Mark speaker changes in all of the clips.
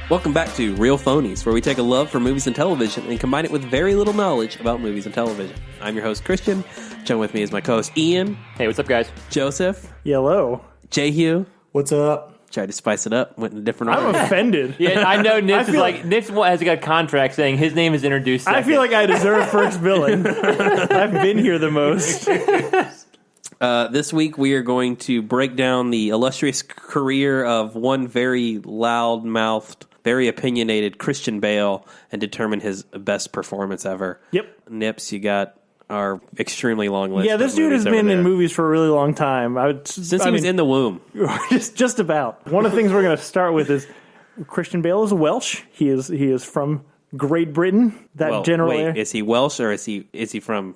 Speaker 1: Welcome back to Real Phonies, where we take a love for movies and television and combine it with very little knowledge about movies and television. I'm your host, Christian. Joined with me is my co-host, Ian.
Speaker 2: Hey, what's up, guys?
Speaker 1: Joseph.
Speaker 3: Yellow.
Speaker 1: Jehu.
Speaker 4: What's up?
Speaker 1: Tried to spice it up, went in a different order.
Speaker 3: I'm offended.
Speaker 2: Yeah, I know Nips Nips has got a contract saying his name is introduced second.
Speaker 3: I feel like I deserve first billing. I've been here the most.
Speaker 1: This week we are going to break down the illustrious career of one very loud-mouthed, very opinionated Christian Bale and determine his best performance ever.
Speaker 3: Yep.
Speaker 1: Nips, you got our extremely long list.
Speaker 3: Yeah, this dude has been in movies for a really long time.
Speaker 1: Since he was in the womb.
Speaker 3: just about. One of the things we're going to start with is Christian Bale is Welsh. He is from Great Britain.
Speaker 1: Wait, is he Welsh or is he from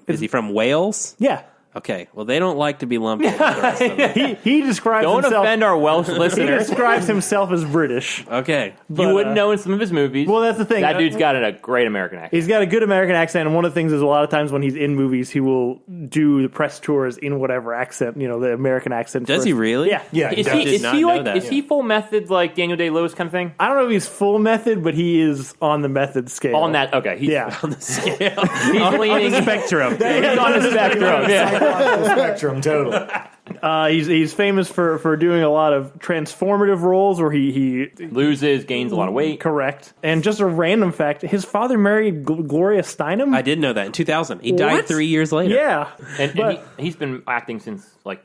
Speaker 1: Wales?
Speaker 3: Yeah.
Speaker 1: Okay, well, they don't like to be lumped in with the rest of them.
Speaker 3: He describes
Speaker 2: Don't
Speaker 3: himself...
Speaker 2: offend our Welsh
Speaker 3: He
Speaker 2: listeners.
Speaker 3: describes himself as British.
Speaker 1: Okay.
Speaker 2: You wouldn't know in some of his movies.
Speaker 3: Well, that's the thing.
Speaker 2: That dude's got a great American accent.
Speaker 3: He's got a good American accent, and one of the things is a lot of times when he's in movies, he will do the press tours in whatever accent, the American accent.
Speaker 1: Does he really?
Speaker 3: Yeah.
Speaker 4: Yeah,
Speaker 2: Is he full method like Daniel Day-Lewis kind of thing?
Speaker 3: I don't know if he's full method, but he is on the method scale.
Speaker 2: On that, okay. He's
Speaker 1: On the scale.
Speaker 2: he's leaning
Speaker 3: spectrum.
Speaker 2: He's on the spectrum. Yeah.
Speaker 4: Spectrum, totally.
Speaker 3: He's famous for doing a lot of transformative roles where he
Speaker 2: Loses, gains a lot of weight.
Speaker 3: correct. And just a random fact, his father married Gloria Steinem.
Speaker 1: I did know that in 2000. He died 3 years later.
Speaker 3: Yeah.
Speaker 2: And he's been acting since like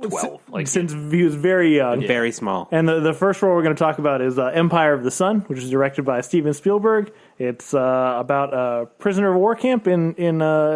Speaker 2: 12.
Speaker 3: Since he was very young.
Speaker 1: Very small.
Speaker 3: And the first role we're going to talk about is Empire of the Sun, which is directed by Steven Spielberg. It's about a prisoner of war camp in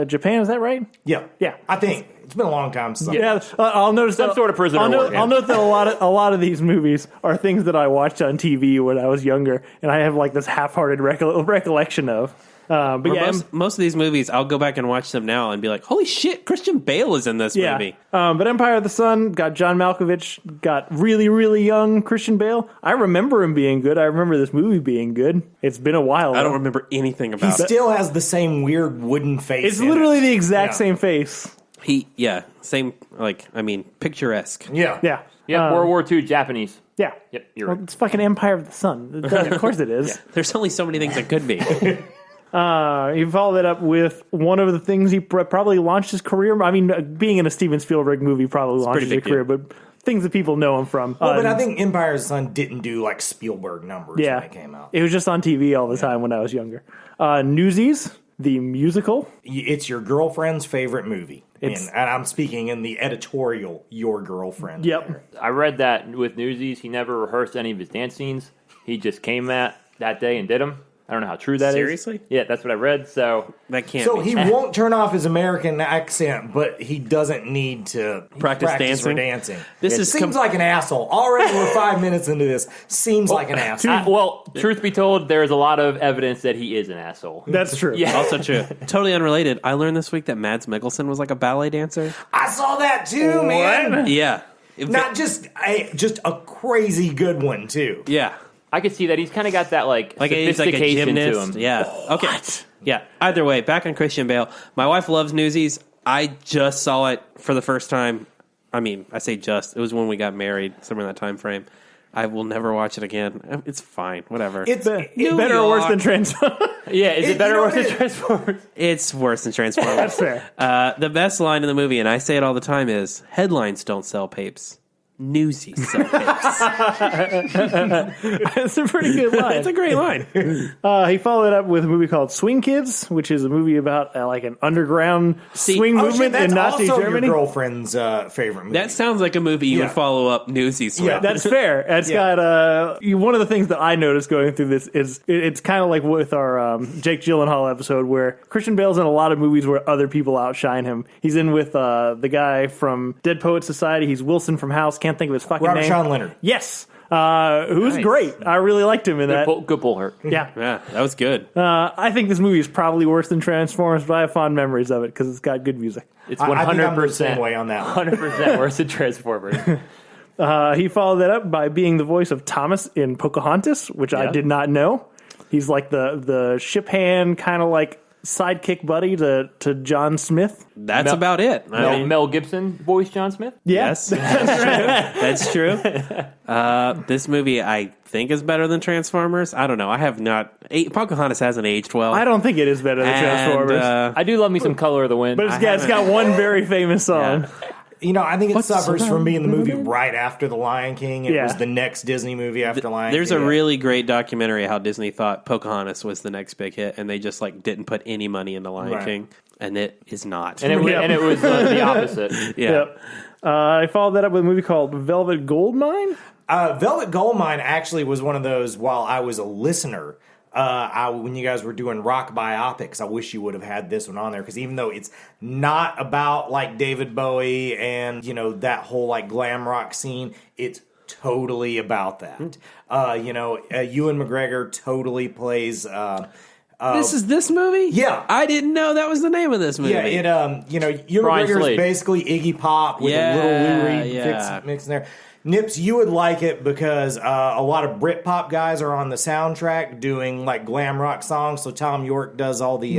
Speaker 3: Japan. Is that right?
Speaker 4: Yeah.
Speaker 3: Yeah.
Speaker 4: I think. It's been a long time since.
Speaker 3: Yeah, I'll notice
Speaker 2: Some sort of prisoner of war camp.
Speaker 3: I'll note that a lot of these movies are things that I watched on TV when I was younger, and I have like this half-hearted recollection of. But yeah,
Speaker 1: most of these movies, I'll go back and watch them now and be like, holy shit, Christian Bale is in this movie.
Speaker 3: But Empire of the Sun got John Malkovich, got really, really young Christian Bale. I remember him being good. I remember this movie being good. It's been a while.
Speaker 1: I don't remember anything about
Speaker 4: He
Speaker 1: it.
Speaker 4: still has the same weird wooden face.
Speaker 3: It's literally the exact same face.
Speaker 1: Same, picturesque.
Speaker 4: Yeah.
Speaker 3: Yeah.
Speaker 2: Yep, World War II, Japanese.
Speaker 3: Yeah.
Speaker 2: Yep, you're
Speaker 3: Well,
Speaker 2: right.
Speaker 3: it's fucking Empire of the Sun. Of course it is.
Speaker 1: There's only so many things it could be.
Speaker 3: He followed it up with one of the things he probably launched his career. I mean, being in a Steven Spielberg movie probably launched his career, but things that people know him from.
Speaker 4: Well, but I think Empire of the Sun didn't do like Spielberg numbers when it came out.
Speaker 3: It was just on TV all the time when I was younger. Newsies, the musical.
Speaker 4: It's your girlfriend's favorite movie. And I'm speaking in the editorial, your girlfriend.
Speaker 3: Yep.
Speaker 4: There.
Speaker 2: I read that with Newsies, he never rehearsed any of his dance scenes. He just came that day and did them. I don't know how true that is.
Speaker 1: Seriously?
Speaker 2: Yeah, that's what I read. So
Speaker 1: That can't
Speaker 4: So
Speaker 1: be
Speaker 4: he
Speaker 1: true.
Speaker 4: won't turn off his American accent, but he doesn't need to
Speaker 1: Practice
Speaker 4: for
Speaker 1: dancing?
Speaker 4: dancing.
Speaker 1: This
Speaker 4: It
Speaker 1: is
Speaker 4: seems like an asshole. Already we're 5 minutes into this. Seems like an asshole.
Speaker 2: truth be told, there is a lot of evidence that he is an asshole.
Speaker 3: That's true.
Speaker 2: Yeah.
Speaker 1: Also true. Totally unrelated. I learned this week that Mads Mikkelsen was like a ballet dancer.
Speaker 4: I saw that too, man.
Speaker 1: Yeah.
Speaker 4: Not just a crazy good one too.
Speaker 1: Yeah.
Speaker 2: I could see that he's kind of got that like
Speaker 1: He's like a
Speaker 2: sophistication to
Speaker 1: gymnast.
Speaker 2: him.
Speaker 1: Yeah. Okay. Yeah. Either way, back on Christian Bale. My wife loves Newsies. I just saw it for the first time. I mean, I say just. It was when we got married, somewhere in that time frame. I will never watch it again. It's fine. Whatever.
Speaker 4: It's
Speaker 3: Better or worse than Transformers?
Speaker 2: Yeah, is it better or worse than
Speaker 4: it-
Speaker 2: Transformers?
Speaker 1: It's worse than Transformers.
Speaker 3: That's fair.
Speaker 1: The best line in the movie, and I say it all the time, is headlines don't sell papes. Newsies sell papes.
Speaker 3: It's a pretty good line.
Speaker 1: It's a great line.
Speaker 3: He followed it up with a movie called Swing Kids, which is a movie about like an underground swing movement
Speaker 4: that's
Speaker 3: in Nazi
Speaker 4: also
Speaker 3: Germany.
Speaker 4: your girlfriend's favorite movie.
Speaker 1: That sounds like a movie you would
Speaker 4: Yeah.
Speaker 1: follow up Newsies with.
Speaker 4: Yeah,
Speaker 3: That's fair. It's got one of the things that I noticed going through this is it's kind of like with our Jake Gyllenhaal episode where Christian Bale's in a lot of movies where other people outshine him. He's in with the guy from Dead Poets Society. He's Wilson from House. Can't think of his fucking
Speaker 4: Robert
Speaker 3: name.
Speaker 4: Sean Leonard.
Speaker 3: Yes. Who's
Speaker 1: Nice.
Speaker 3: great. I really liked him in that.
Speaker 2: Good pull hurt.
Speaker 3: Yeah.
Speaker 1: Yeah, that was good.
Speaker 3: I think this movie is probably worse than Transformers, but I have fond memories of it because it's got good music.
Speaker 2: It's
Speaker 4: I think I'm the
Speaker 2: 100%
Speaker 4: same way on that one.
Speaker 2: 100% worse than Transformers.
Speaker 3: He followed that up by being the voice of Thomas in Pocahontas, which I did not know. He's like the ship hand, kind of like sidekick buddy to John Smith.
Speaker 1: That's about it. I mean,
Speaker 2: Mel Gibson voiced John Smith.
Speaker 1: yes, that's true. This movie, I think, is better than Transformers. I don't know. I have not. Pocahontas hasn't aged well.
Speaker 3: I don't think it is better than Transformers.
Speaker 2: I do love me some Color of the Wind.
Speaker 3: But it's got one very famous song.
Speaker 1: Yeah.
Speaker 4: You know, I think it
Speaker 1: What's
Speaker 4: suffers
Speaker 1: the-
Speaker 4: from being the movie right after The Lion King. It
Speaker 3: Yeah.
Speaker 4: was the next Disney movie after Lion
Speaker 1: There's
Speaker 4: King.
Speaker 1: a really great documentary how Disney thought Pocahontas was the next big hit, and they just didn't put any money into Lion
Speaker 4: Right.
Speaker 1: King, and it is not.
Speaker 2: and it was the opposite.
Speaker 1: yeah.
Speaker 3: Yep. I followed that up with a movie called Velvet Goldmine.
Speaker 4: Velvet Goldmine actually was one of those while I was a listener. When you guys were doing rock biopics, I wish you would have had this one on there because even though it's not about like David Bowie and that whole like glam rock scene, it's totally about that. Ewan McGregor totally plays.
Speaker 1: This is this movie?
Speaker 4: Yeah.
Speaker 1: I didn't know that was the name of this movie.
Speaker 4: Yeah, Ewan
Speaker 2: Brian
Speaker 4: McGregor is
Speaker 2: Slade.
Speaker 4: basically Iggy Pop with a little Lou Reed
Speaker 1: yeah.
Speaker 4: mix in there. Nips, you would like it because a lot of Britpop guys are on the soundtrack doing like glam rock songs. So Tom York does all the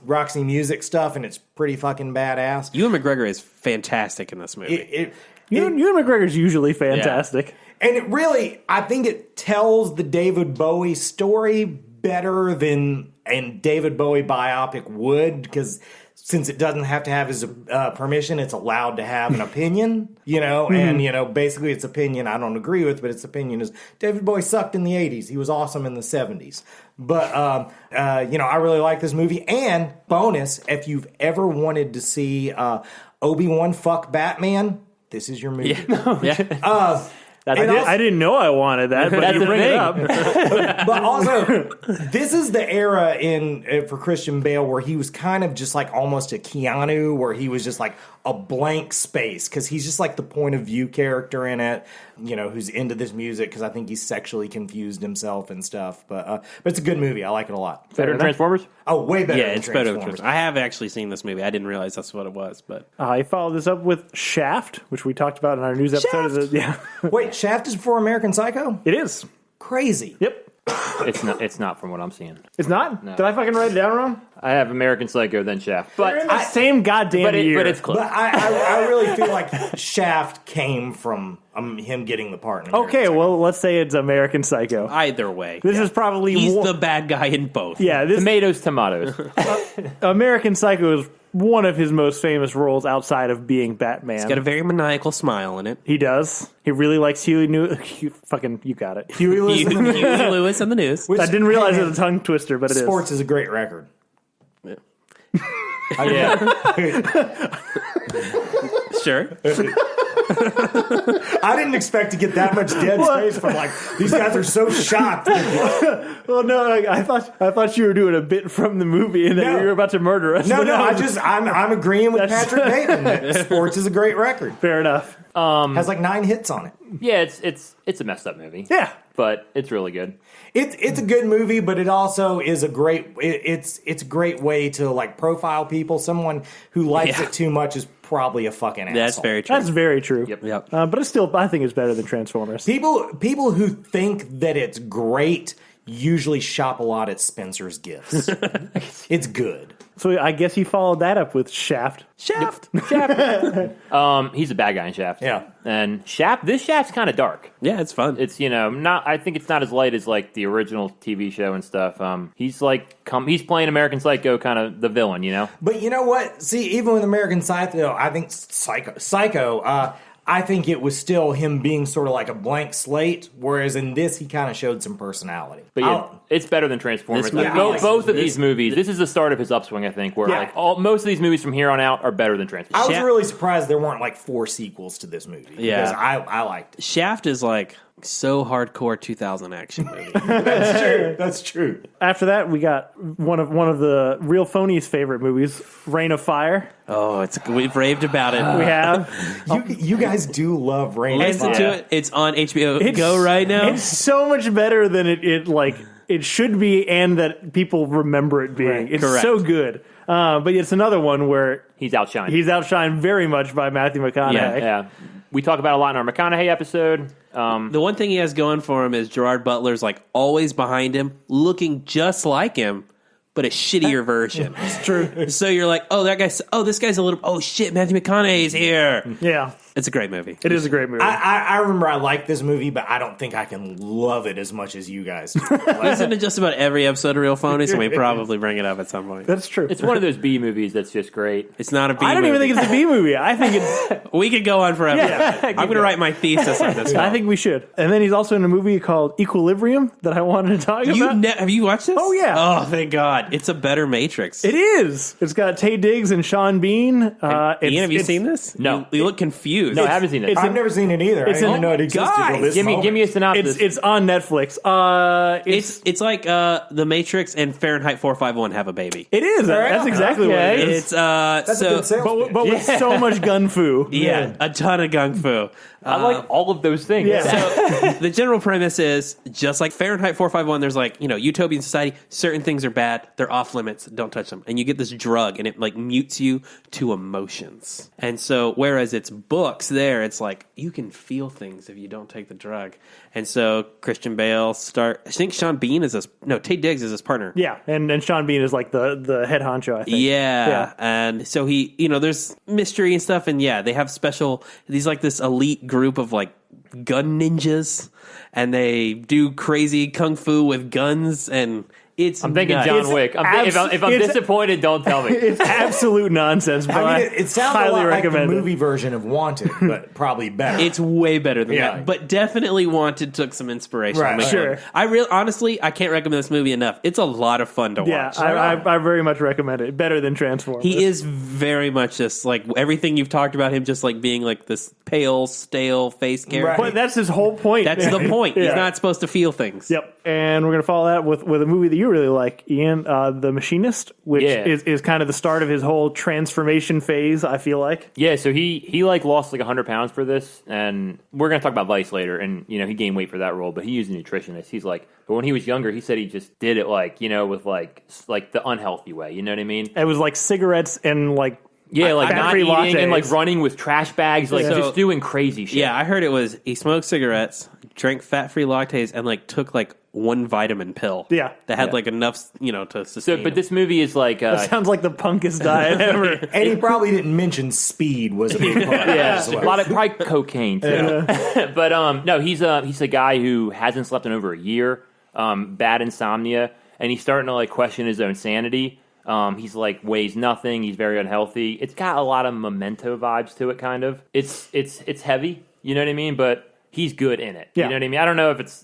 Speaker 4: Roxy Music stuff, and it's pretty fucking badass.
Speaker 1: Ewan McGregor is fantastic in this movie.
Speaker 3: Ewan McGregor's usually fantastic.
Speaker 4: And it really, I think it tells the David Bowie story better than a David Bowie biopic would, because since it doesn't have to have his permission, it's allowed to have an opinion, and, basically its opinion I don't agree with, but its opinion is David Bowie sucked in the 80s. He was awesome in the 70s. But, I really like this movie. And bonus, if you've ever wanted to see Obi-Wan fuck Batman, this is your movie.
Speaker 1: Yeah.
Speaker 3: I didn't know I wanted that, but
Speaker 2: That's
Speaker 3: you
Speaker 2: the
Speaker 3: bring it
Speaker 2: thing.
Speaker 3: up.
Speaker 4: But also, this is the era for Christian Bale where he was kind of just like almost a Keanu, where he was just like a blank space because he's just like the point of view character in it, who's into this music because I think he's sexually confused himself and stuff. But it's a good movie. I like it a lot.
Speaker 2: Better than Transformers?
Speaker 4: Oh, way better.
Speaker 1: Yeah,
Speaker 4: than
Speaker 1: it's better than
Speaker 4: Transformers.
Speaker 1: Transformers. I have actually seen this movie. I didn't realize that's what it was, but
Speaker 3: I followed this up with Shaft, which we talked about in our news episode. Yeah,
Speaker 4: Wait, Shaft is before American Psycho?
Speaker 3: it is.
Speaker 4: Crazy.
Speaker 3: Yep.
Speaker 2: It's not from what I'm seeing.
Speaker 3: It's not? Did I fucking write it down wrong?
Speaker 2: I have American Psycho, then Shaft.
Speaker 3: They're in the same goddamn year.
Speaker 2: But it's close.
Speaker 4: But I really feel like Shaft came from him getting the part. In American
Speaker 3: Okay,
Speaker 4: Psycho.
Speaker 3: well, let's say it's American Psycho.
Speaker 1: either way.
Speaker 3: This is probably
Speaker 1: He's
Speaker 3: more,
Speaker 1: the bad guy in both.
Speaker 3: yeah. This
Speaker 2: Tomatoes.
Speaker 3: American Psycho is one of his most famous roles outside of being Batman.
Speaker 1: He's got a very maniacal smile in it.
Speaker 3: He does. He really likes Huey you got it.
Speaker 4: Huey Lewis in the
Speaker 1: Huey Lewis and the News.
Speaker 4: Which-
Speaker 3: I didn't realize
Speaker 4: hey,
Speaker 3: it was a tongue twister, but it is.
Speaker 4: Sports is a great record.
Speaker 2: Yeah.
Speaker 1: Sure.
Speaker 4: I didn't expect to get that much dead space from like these guys are so shocked.
Speaker 3: Well, no, I thought you were doing a bit from the movie and then
Speaker 4: No.
Speaker 3: you were about to murder us.
Speaker 4: No,
Speaker 3: but
Speaker 4: I'm agreeing with Patrick Bateman that Sports is a great record.
Speaker 3: fair enough.
Speaker 4: Has like 9 hits on it.
Speaker 2: Yeah, it's a messed up movie.
Speaker 3: Yeah.
Speaker 2: But it's really good.
Speaker 4: It's a good movie, but it also is a great it's a great way to like profile people. Someone who likes
Speaker 1: Yeah.
Speaker 4: it too much is probably a fucking asshole.
Speaker 1: That's very true.
Speaker 3: That's very true.
Speaker 1: Yep.
Speaker 3: But I think it's better than Transformers.
Speaker 4: People who think that it's great usually shop a lot at Spencer's Gifts. It's good.
Speaker 3: So I guess he followed that up with Shaft.
Speaker 1: Shaft.
Speaker 2: He's a bad guy in Shaft.
Speaker 4: Yeah.
Speaker 2: And this Shaft's kind of dark.
Speaker 1: Yeah, it's fun.
Speaker 2: It's not. I think it's not as light as like the original TV show and stuff. He's he's playing American Psycho, kind of the villain,
Speaker 4: But you know what? See, even with American Psycho, I think Psycho. I think it was still him being sort of like a blank slate, whereas in this he kind of showed some personality.
Speaker 2: But yeah, it's better than Transformers.
Speaker 1: This movie-
Speaker 2: Both of these movies. This is the start of his upswing, I think. Where
Speaker 4: Yeah.
Speaker 2: most of these movies from here on out are better than
Speaker 4: I
Speaker 2: Transformers.
Speaker 4: was
Speaker 1: Shaft-
Speaker 4: really surprised there weren't like 4 sequels to this movie.
Speaker 1: Yeah.
Speaker 4: Because I liked it.
Speaker 1: Shaft is like so hardcore 2000 action movie.
Speaker 4: That's true. That's true.
Speaker 3: After that, we got one of the real phonies' favorite movies, Reign of Fire.
Speaker 1: Oh, we've raved about it.
Speaker 3: We have.
Speaker 4: You guys do love Rain of
Speaker 1: Listen
Speaker 4: Fire.
Speaker 1: to it. It's on HBO Go right now.
Speaker 3: It's so much better than it should be, and that people remember it being.
Speaker 4: Right.
Speaker 3: It's
Speaker 1: Correct.
Speaker 3: so good. But it's another one where
Speaker 2: He's outshined.
Speaker 3: he's outshined very much by Matthew McConaughey.
Speaker 2: Yeah. We talk about a lot in our McConaughey episode.
Speaker 1: The one thing he has going for him is Gerard Butler's like always behind him, looking just like him, but a shittier version.
Speaker 3: It's true.
Speaker 1: So you're like, this guy's a little, oh shit, Matthew McConaughey's here.
Speaker 3: Yeah.
Speaker 1: It's a great movie.
Speaker 3: It is a great movie.
Speaker 4: I remember I liked this movie, but I don't think I can love it as much as you guys do.
Speaker 1: Listen to just about every episode of Real Phonies, and we probably bring it up at some point.
Speaker 3: That's true.
Speaker 2: It's one of those B movies that's just great.
Speaker 1: It's not a B
Speaker 3: I don't
Speaker 1: movie.
Speaker 3: even think it's a B movie. I think it's.
Speaker 1: We could go on forever. I'm going to write my thesis on this.
Speaker 3: I think we should. And then he's also in a movie called Equilibrium that I wanted to talk about.
Speaker 1: Have you watched this?
Speaker 3: Oh, yeah.
Speaker 1: Oh, thank God. It's a better Matrix.
Speaker 3: It is. It's got Taye Diggs and Sean Bean.
Speaker 1: Ian, have you seen this?
Speaker 2: No.
Speaker 1: You look confused.
Speaker 2: No, I haven't seen it.
Speaker 4: I've never seen it either. I didn't know it existed.
Speaker 1: God.
Speaker 4: Till this
Speaker 2: Give
Speaker 4: moment.
Speaker 2: me a synopsis.
Speaker 3: It's on Netflix.
Speaker 1: It's like The Matrix and Fahrenheit 451 have a baby.
Speaker 3: It is. That's exactly what it is.
Speaker 1: It's
Speaker 4: That's a good sales pitch.
Speaker 3: But with so much gun fu.
Speaker 1: yeah, a ton of gung fu.
Speaker 2: I like all of those things.
Speaker 3: Yeah.
Speaker 1: So the general premise is just like Fahrenheit 451. There's like utopian society. Certain things are bad. They're off limits. Don't touch them. And you get this drug, and it like mutes you to emotions. And so whereas it's books, there it's like you can feel things if you don't take the drug. And so Christian Bale I think Sean Bean is Taye Diggs is his partner.
Speaker 3: Yeah, and Sean Bean is like the head honcho, I think.
Speaker 1: Yeah. And so he, there's mystery and stuff, and they have this elite group of like gun ninjas, and they do crazy kung fu with guns, and I'm
Speaker 2: thinking
Speaker 1: nuts.
Speaker 2: John Wick. If I'm disappointed, don't tell me.
Speaker 3: It's absolute nonsense, but
Speaker 4: I mean, it sounds a
Speaker 3: highly
Speaker 4: lot like the
Speaker 3: recommend it.
Speaker 4: movie version of Wanted, but probably better.
Speaker 1: It's way better than
Speaker 4: Yeah.
Speaker 1: that, but definitely Wanted took some inspiration.
Speaker 4: Right.
Speaker 1: from it.
Speaker 3: Sure.
Speaker 1: Honestly, I can't recommend this movie enough. It's a lot of fun to
Speaker 3: Yeah,
Speaker 1: watch.
Speaker 3: I very much recommend it. Better than Transformers.
Speaker 1: He is very much just like everything you've talked about him, just like being like this pale, stale face character.
Speaker 4: Right.
Speaker 3: But that's his whole point.
Speaker 1: That's the point. He's
Speaker 3: Yeah.
Speaker 1: not supposed to feel things.
Speaker 3: Yep, and we're gonna follow that with a movie that you really like, Ian, The Machinist, which is kind of the start of his whole transformation phase. I feel like.
Speaker 2: Yeah, so he like lost like 100 pounds for this, and we're gonna talk about Vice later. And he gained weight for that role, but he used a nutritionist. He's like, but when he was younger, he said he just did it like with like the unhealthy way. You know what I mean?
Speaker 3: It was like cigarettes and like.
Speaker 2: Yeah, like not
Speaker 3: fat-free
Speaker 2: eating and like
Speaker 3: lattes.
Speaker 2: running with trash bags, like
Speaker 1: So-
Speaker 2: just doing crazy shit.
Speaker 1: Yeah, I heard it was he smoked cigarettes, drank fat-free lattes, and like took like one vitamin pill.
Speaker 3: Yeah.
Speaker 1: that had like enough, to sustain.
Speaker 2: So, but this movie is like,
Speaker 3: That sounds like the punkest diet ever.
Speaker 4: and he probably didn't mention speed was a big part.
Speaker 2: yeah,
Speaker 4: as
Speaker 2: a
Speaker 4: well.
Speaker 2: lot of probably cocaine too. But no, he's a guy who hasn't slept in over a year, bad insomnia, and he's starting to like question his own sanity. He's like weighs nothing. He's very unhealthy. It's got a lot of Memento vibes to it. Kind of. It's heavy. You know what I mean? But he's good in it.
Speaker 3: Yeah.
Speaker 2: You know what I mean? I don't know if it's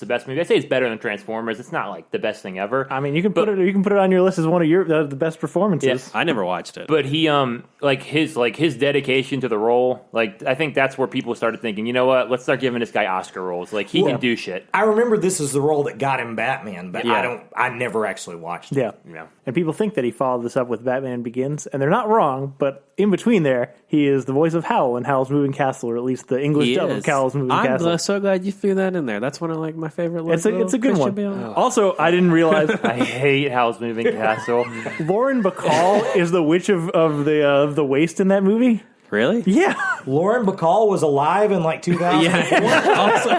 Speaker 2: the best movie. I say it's better than Transformers. It's not like the best thing ever.
Speaker 3: I mean, you can put it on your list as one of your the best performances.
Speaker 2: Yeah.
Speaker 1: I never watched it.
Speaker 2: But he his dedication to the role, like I think that's where people started thinking, you know what? Let's start giving this guy Oscar roles. Like he can do shit.
Speaker 4: I remember this is the role that got him Batman, but
Speaker 1: Yeah.
Speaker 4: I never actually watched it.
Speaker 3: Yeah.
Speaker 2: Yeah.
Speaker 3: And people think that he followed this up with Batman Begins, and they're not wrong, but in between there, he is the voice of Howl in Howl's Moving Castle, or at least the English
Speaker 1: He
Speaker 3: dub
Speaker 1: is.
Speaker 3: of Howl's Moving
Speaker 1: I'm
Speaker 3: Castle.
Speaker 1: so glad you threw that in there. That's one of like my favorite. Like,
Speaker 3: It's a good
Speaker 1: Christian
Speaker 3: one.
Speaker 1: Bale.
Speaker 3: Also, I didn't realize
Speaker 2: I hate Howl's Moving Castle.
Speaker 3: Lauren Bacall is the witch of the waste in that movie.
Speaker 1: Really?
Speaker 3: Yeah.
Speaker 4: Lauren Bacall was alive in like 2000.
Speaker 1: Yeah.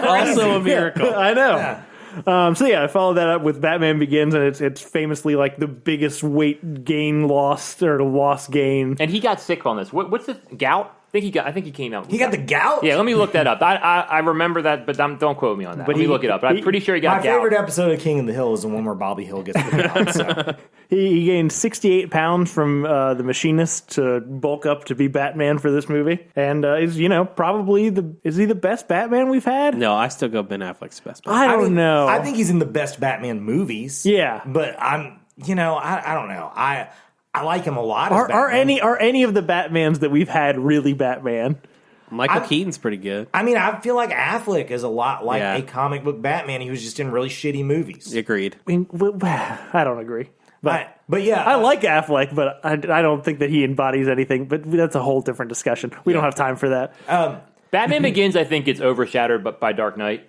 Speaker 1: also a miracle.
Speaker 3: I know. I followed that up with Batman Begins, and it's famously like the biggest weight gain loss or loss gain.
Speaker 2: And he got sick on this. What's the gout? I think he came out. With
Speaker 4: He got the gout?
Speaker 2: Yeah, let me look that up. I remember that, but don't quote me on that.
Speaker 3: But
Speaker 2: Let me look it up. But I'm pretty sure he got
Speaker 4: My
Speaker 2: gout.
Speaker 4: favorite episode of King of the Hill is the one where Bobby Hill gets the gout. So.
Speaker 3: He gained 68 pounds from The Machinist to bulk up to be Batman for this movie, and is probably is he the best Batman we've had?
Speaker 1: No, I still go Ben Affleck's best.
Speaker 3: I don't know.
Speaker 4: I think he's in the best Batman movies.
Speaker 3: Yeah.
Speaker 4: But I don't know. I like him a lot. as
Speaker 3: Are
Speaker 4: Batman.
Speaker 3: any of the Batmans that we've had really Batman?
Speaker 1: Michael Keaton's pretty good.
Speaker 4: I mean, I feel like Affleck is a lot like
Speaker 1: Yeah.
Speaker 4: a comic book Batman. He was just in really shitty movies.
Speaker 1: Agreed.
Speaker 3: I mean, I don't agree. But
Speaker 4: But yeah,
Speaker 3: I like Affleck, but I don't think that he embodies anything. But that's a whole different discussion. We don't have time for that.
Speaker 2: Batman Begins, I think, gets overshadowed by Dark Knight.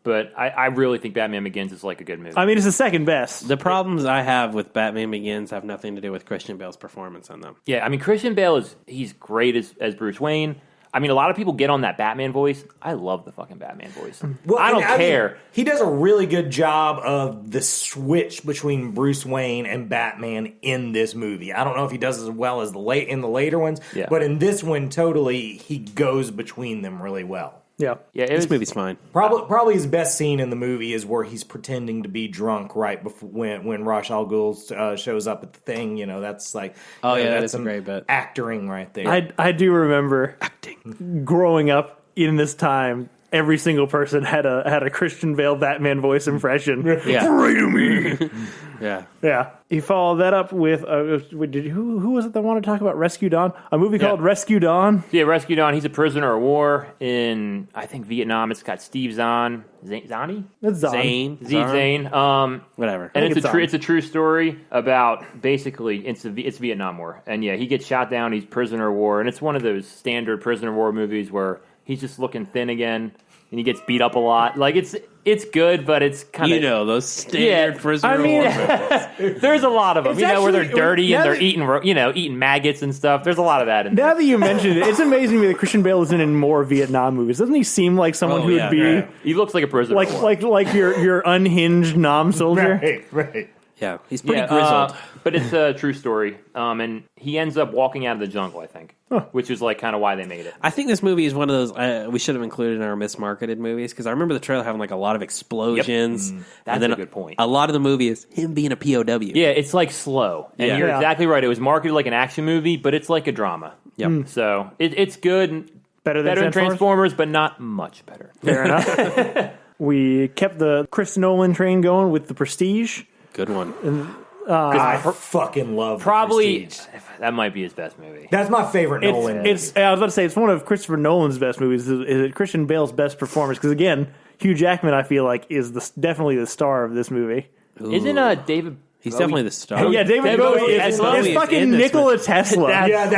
Speaker 2: But I really think Batman Begins is like a good movie.
Speaker 3: I mean, it's the second best.
Speaker 1: The problems I have with Batman Begins have nothing to do with Christian Bale's performance in them.
Speaker 2: Yeah, I mean, Christian Bale he's great as Bruce Wayne. I mean, a lot of people get on that Batman voice. I love the fucking Batman voice.
Speaker 4: Well,
Speaker 2: I don't care.
Speaker 4: mean, he does a really good job of the switch between Bruce Wayne and Batman in this movie. I don't know if he does as well as in the later ones, but in this one, totally, he goes between them really well.
Speaker 3: Yeah,
Speaker 1: This movie's fine.
Speaker 4: Probably his best scene in the movie is where he's pretending to be drunk right before when Ra's al Ghul shows up at the thing. You know, that's like
Speaker 1: that's a great bit.
Speaker 4: Acting right there.
Speaker 3: I do remember growing up in this time. Every single person had a Christian Bale Batman voice impression.
Speaker 1: Yeah.
Speaker 3: Pray to me.
Speaker 1: Yeah.
Speaker 3: He followed that up with who was it that wanted to talk about Rescue Dawn? A movie called Rescue Dawn.
Speaker 2: Yeah, Rescue Dawn. He's a prisoner of war in, I think, Vietnam. It's got Steve Zahn. Zahny?
Speaker 3: It's Zahn.
Speaker 2: Zane.
Speaker 1: Whatever.
Speaker 2: And it's a true story about basically it's Vietnam War. And yeah, he gets shot down. He's prisoner of war, and it's one of those standard prisoner of war movies where he's just looking thin again, and he gets beat up a lot. Like it's good, but it's kind of
Speaker 1: those standard prisoner of war movies.
Speaker 2: There's a lot of them.
Speaker 3: It's
Speaker 2: where they're
Speaker 3: actually-
Speaker 2: dirty and
Speaker 3: now
Speaker 2: they're
Speaker 3: that-
Speaker 2: eating maggots and stuff. There's a lot of that in there.
Speaker 3: Now that you mentioned it, it's amazing to me that Christian Bale isn't in more Vietnam movies. Doesn't he seem like someone who would be
Speaker 2: He looks like a prisoner of war.
Speaker 3: like your unhinged nom soldier?
Speaker 4: Right.
Speaker 1: Yeah, he's pretty grizzled.
Speaker 2: But it's a true story. And he ends up walking out of the jungle, I think, which is like kind of why they made it.
Speaker 1: I think this movie is one of those we should have included in our mismarketed movies, because I remember the trailer having like a lot of explosions.
Speaker 2: That's
Speaker 1: and then
Speaker 2: a good point.
Speaker 1: A lot of the movie is him being a POW.
Speaker 2: Yeah, it's like slow. And you're exactly right. It was marketed like an action movie, but it's like a drama.
Speaker 1: Yep.
Speaker 2: So it's good.
Speaker 3: Better than
Speaker 2: Transformers, but not much better.
Speaker 3: Fair enough. We kept the Chris Nolan train going with The Prestige.
Speaker 1: Good one.
Speaker 4: I fucking love
Speaker 2: Probably
Speaker 4: The Prestige.
Speaker 2: that might be his best movie.
Speaker 4: That's my favorite Nolan movie.
Speaker 3: I was about to say it's one of Christopher Nolan's best movies. Is it Christian Bale's best performance? Because again, Hugh Jackman, I feel like, is definitely the star of this movie.
Speaker 2: Isn't David?
Speaker 1: He's
Speaker 2: Bowie-
Speaker 1: definitely the star.
Speaker 3: Yeah, David Bowie is fucking Nikola Tesla.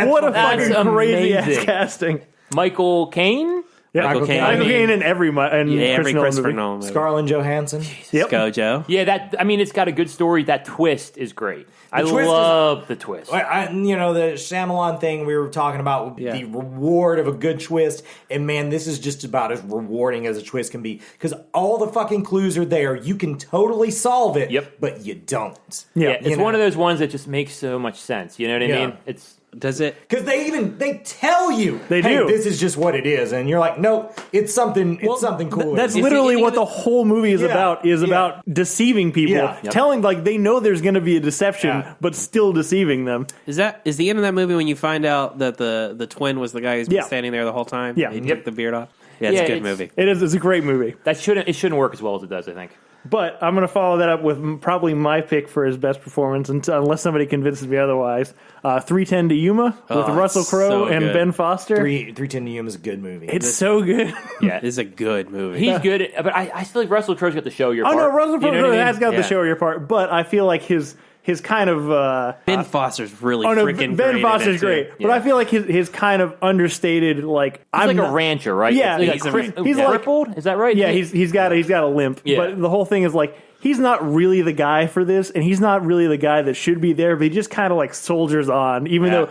Speaker 3: What a
Speaker 2: that's
Speaker 3: fucking crazy ass
Speaker 2: amazing.
Speaker 3: casting.
Speaker 2: Michael Caine?
Speaker 3: Yeah,
Speaker 1: Michael Caine.
Speaker 3: Michael Caine in every
Speaker 1: every Christopher
Speaker 3: movie.
Speaker 1: Nolan movie.
Speaker 4: Scarlett Johansson.
Speaker 3: Yep.
Speaker 1: Gojo.
Speaker 2: Yeah, it's got a good story. That twist is great. I
Speaker 4: twist
Speaker 2: love the twist.
Speaker 4: The Shyamalan thing we were talking about, the reward of a good twist, and man, this is just about as rewarding as a twist can be, because all the fucking clues are there. You can totally solve it, but you don't.
Speaker 3: Yeah,
Speaker 2: it's one of those ones that just makes so much sense. You know what I mean?
Speaker 1: Does it?
Speaker 4: Because they tell you,
Speaker 3: They
Speaker 4: hey,
Speaker 3: do.
Speaker 4: this is just what it is, and you're like, nope, it's something cool.
Speaker 3: That's literally what the whole movie is about. About deceiving people, telling they know there's going to be a deception, but still deceiving them.
Speaker 1: Is the end of that movie when you find out that the twin was the guy who's been standing there the whole time?
Speaker 3: Yeah.
Speaker 1: He took the beard off. Yeah, it's a good movie.
Speaker 3: It is. It's a great movie.
Speaker 2: It shouldn't work as well as it does, I think.
Speaker 3: But I'm going to follow that up with probably my pick for his best performance, unless somebody convinces me otherwise. 310 to Yuma with Russell Crowe
Speaker 1: so
Speaker 3: and
Speaker 1: good.
Speaker 3: Ben Foster.
Speaker 4: 310 to Yuma is a good movie.
Speaker 3: It's so good.
Speaker 2: Yeah,
Speaker 1: It's a good movie.
Speaker 2: he's good, but I still think Russell Crowe's got the show your
Speaker 3: Oh
Speaker 2: part.
Speaker 3: no, Russell Crowe
Speaker 2: You know what I mean?
Speaker 3: has got the
Speaker 1: Yeah.
Speaker 3: show your part, but I feel like his kind of
Speaker 1: Ben Foster's really
Speaker 3: oh no,
Speaker 1: freaking
Speaker 3: Ben
Speaker 1: great.
Speaker 3: Foster's
Speaker 1: in it, too.
Speaker 3: great, but I feel like his kind of understated
Speaker 2: He's like a rancher, right?
Speaker 3: Yeah,
Speaker 2: It's
Speaker 3: he's like-
Speaker 2: crippled. Is that right?
Speaker 3: Yeah, he's got a limp,
Speaker 2: Yeah.
Speaker 3: but the whole thing is like he's not really the guy for this, and he's not really the guy that should be there, but he just kind of soldiers on, even though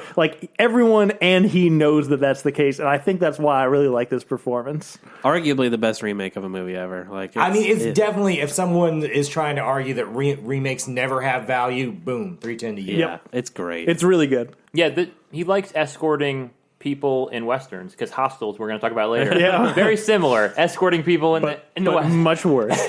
Speaker 3: everyone and he knows that that's the case, and I think that's why I really like this performance.
Speaker 1: Arguably the best remake of a movie ever.
Speaker 4: It's definitely, if someone is trying to argue that remakes never have value, boom, 310 to Yuma.
Speaker 1: Yeah, it's great.
Speaker 3: It's really good.
Speaker 2: Yeah, he likes escorting people in westerns because Hostels we're going to talk about later.
Speaker 3: Yeah.
Speaker 2: Very similar, escorting people in the
Speaker 3: But
Speaker 2: West.
Speaker 3: much worse.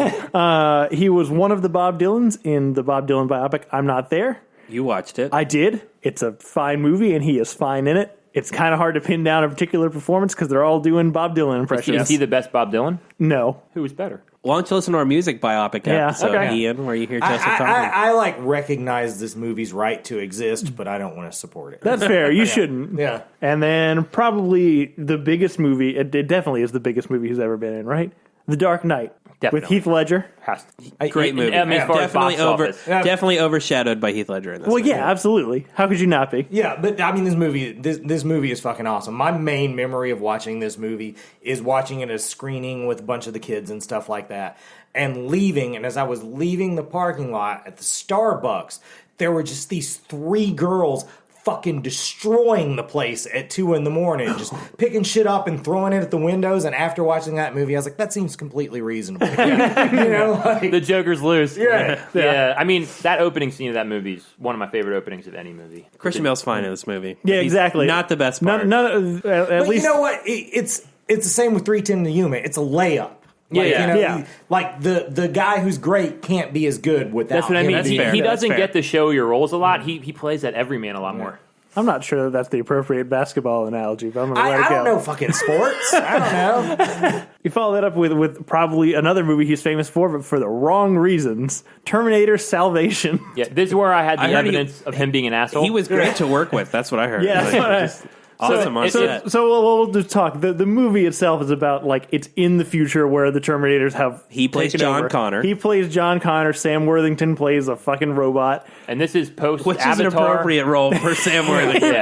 Speaker 3: He was one of the Bob Dylans in the Bob Dylan biopic I'm Not There.
Speaker 1: You watched it.
Speaker 3: I did. It's a fine movie, and he is fine in it. It's kind of hard to pin down a particular performance because they're all doing Bob Dylan impressions.
Speaker 2: Is he the best Bob Dylan?
Speaker 3: No.
Speaker 2: Who was better?
Speaker 1: Why don't you listen to our music biopic episode,
Speaker 3: okay.
Speaker 1: Ian, where you hear Joseph talking?
Speaker 4: I recognize this movie's right to exist, but I don't want to support it.
Speaker 3: That's fair. You shouldn't.
Speaker 4: Yeah.
Speaker 3: And then probably the biggest movie, it definitely is the biggest movie he's ever been in, right? The Dark Knight.
Speaker 2: Definitely.
Speaker 3: With Heath Ledger.
Speaker 2: Has to.
Speaker 1: Great movie.
Speaker 2: I mean, as far as
Speaker 1: definitely
Speaker 2: box office.
Speaker 1: definitely overshadowed by Heath Ledger in this
Speaker 3: Well,
Speaker 1: movie.
Speaker 3: yeah, absolutely. How could you not be?
Speaker 4: Yeah, but I mean, this movie is fucking awesome. My main memory of watching this movie is watching it at a screening with a bunch of the kids and stuff like that, and leaving. And as I was leaving the parking lot at the Starbucks, there were just these three girls fucking destroying the place at 2 a.m, just picking shit up and throwing it at the windows. And after watching that movie, I was like, that seems completely reasonable.
Speaker 2: The Joker's loose.
Speaker 4: Yeah.
Speaker 2: I mean, that opening scene of that movie is one of my favorite openings of any movie.
Speaker 1: Christian Bale's fine in this movie.
Speaker 3: Yeah,
Speaker 1: He's
Speaker 3: exactly.
Speaker 1: Not the best part.
Speaker 3: At least
Speaker 4: you know what? It's the same with 3:10 to Yuma. It's a layup. Like the guy who's great can't be as good without.
Speaker 2: That's what I mean.
Speaker 1: That's fair.
Speaker 2: He
Speaker 1: That's
Speaker 2: doesn't
Speaker 1: fair.
Speaker 2: get to show your roles a lot. He plays that everyman a lot more.
Speaker 3: I'm not sure that's the appropriate basketball analogy, but I'm going to let it
Speaker 4: I
Speaker 3: go.
Speaker 4: don't know fucking sports. I don't know.
Speaker 3: You follow that up with probably another movie he's famous for, but for the wrong reasons. Terminator Salvation.
Speaker 2: Yeah, this is where I had the
Speaker 1: I heard
Speaker 2: evidence of him being an asshole.
Speaker 1: He was great to work with. That's what I heard.
Speaker 3: Yeah, that's what I-
Speaker 1: just awesome on set.
Speaker 3: So we'll just talk. The movie itself is about, like, it's in the future where the Terminators have
Speaker 1: He plays
Speaker 3: taken
Speaker 1: John
Speaker 3: over.
Speaker 1: Connor.
Speaker 3: He plays John Connor. Sam Worthington plays a fucking robot.
Speaker 2: And this is post
Speaker 1: Which
Speaker 2: Avatar.
Speaker 1: is an appropriate role for Sam Worthington.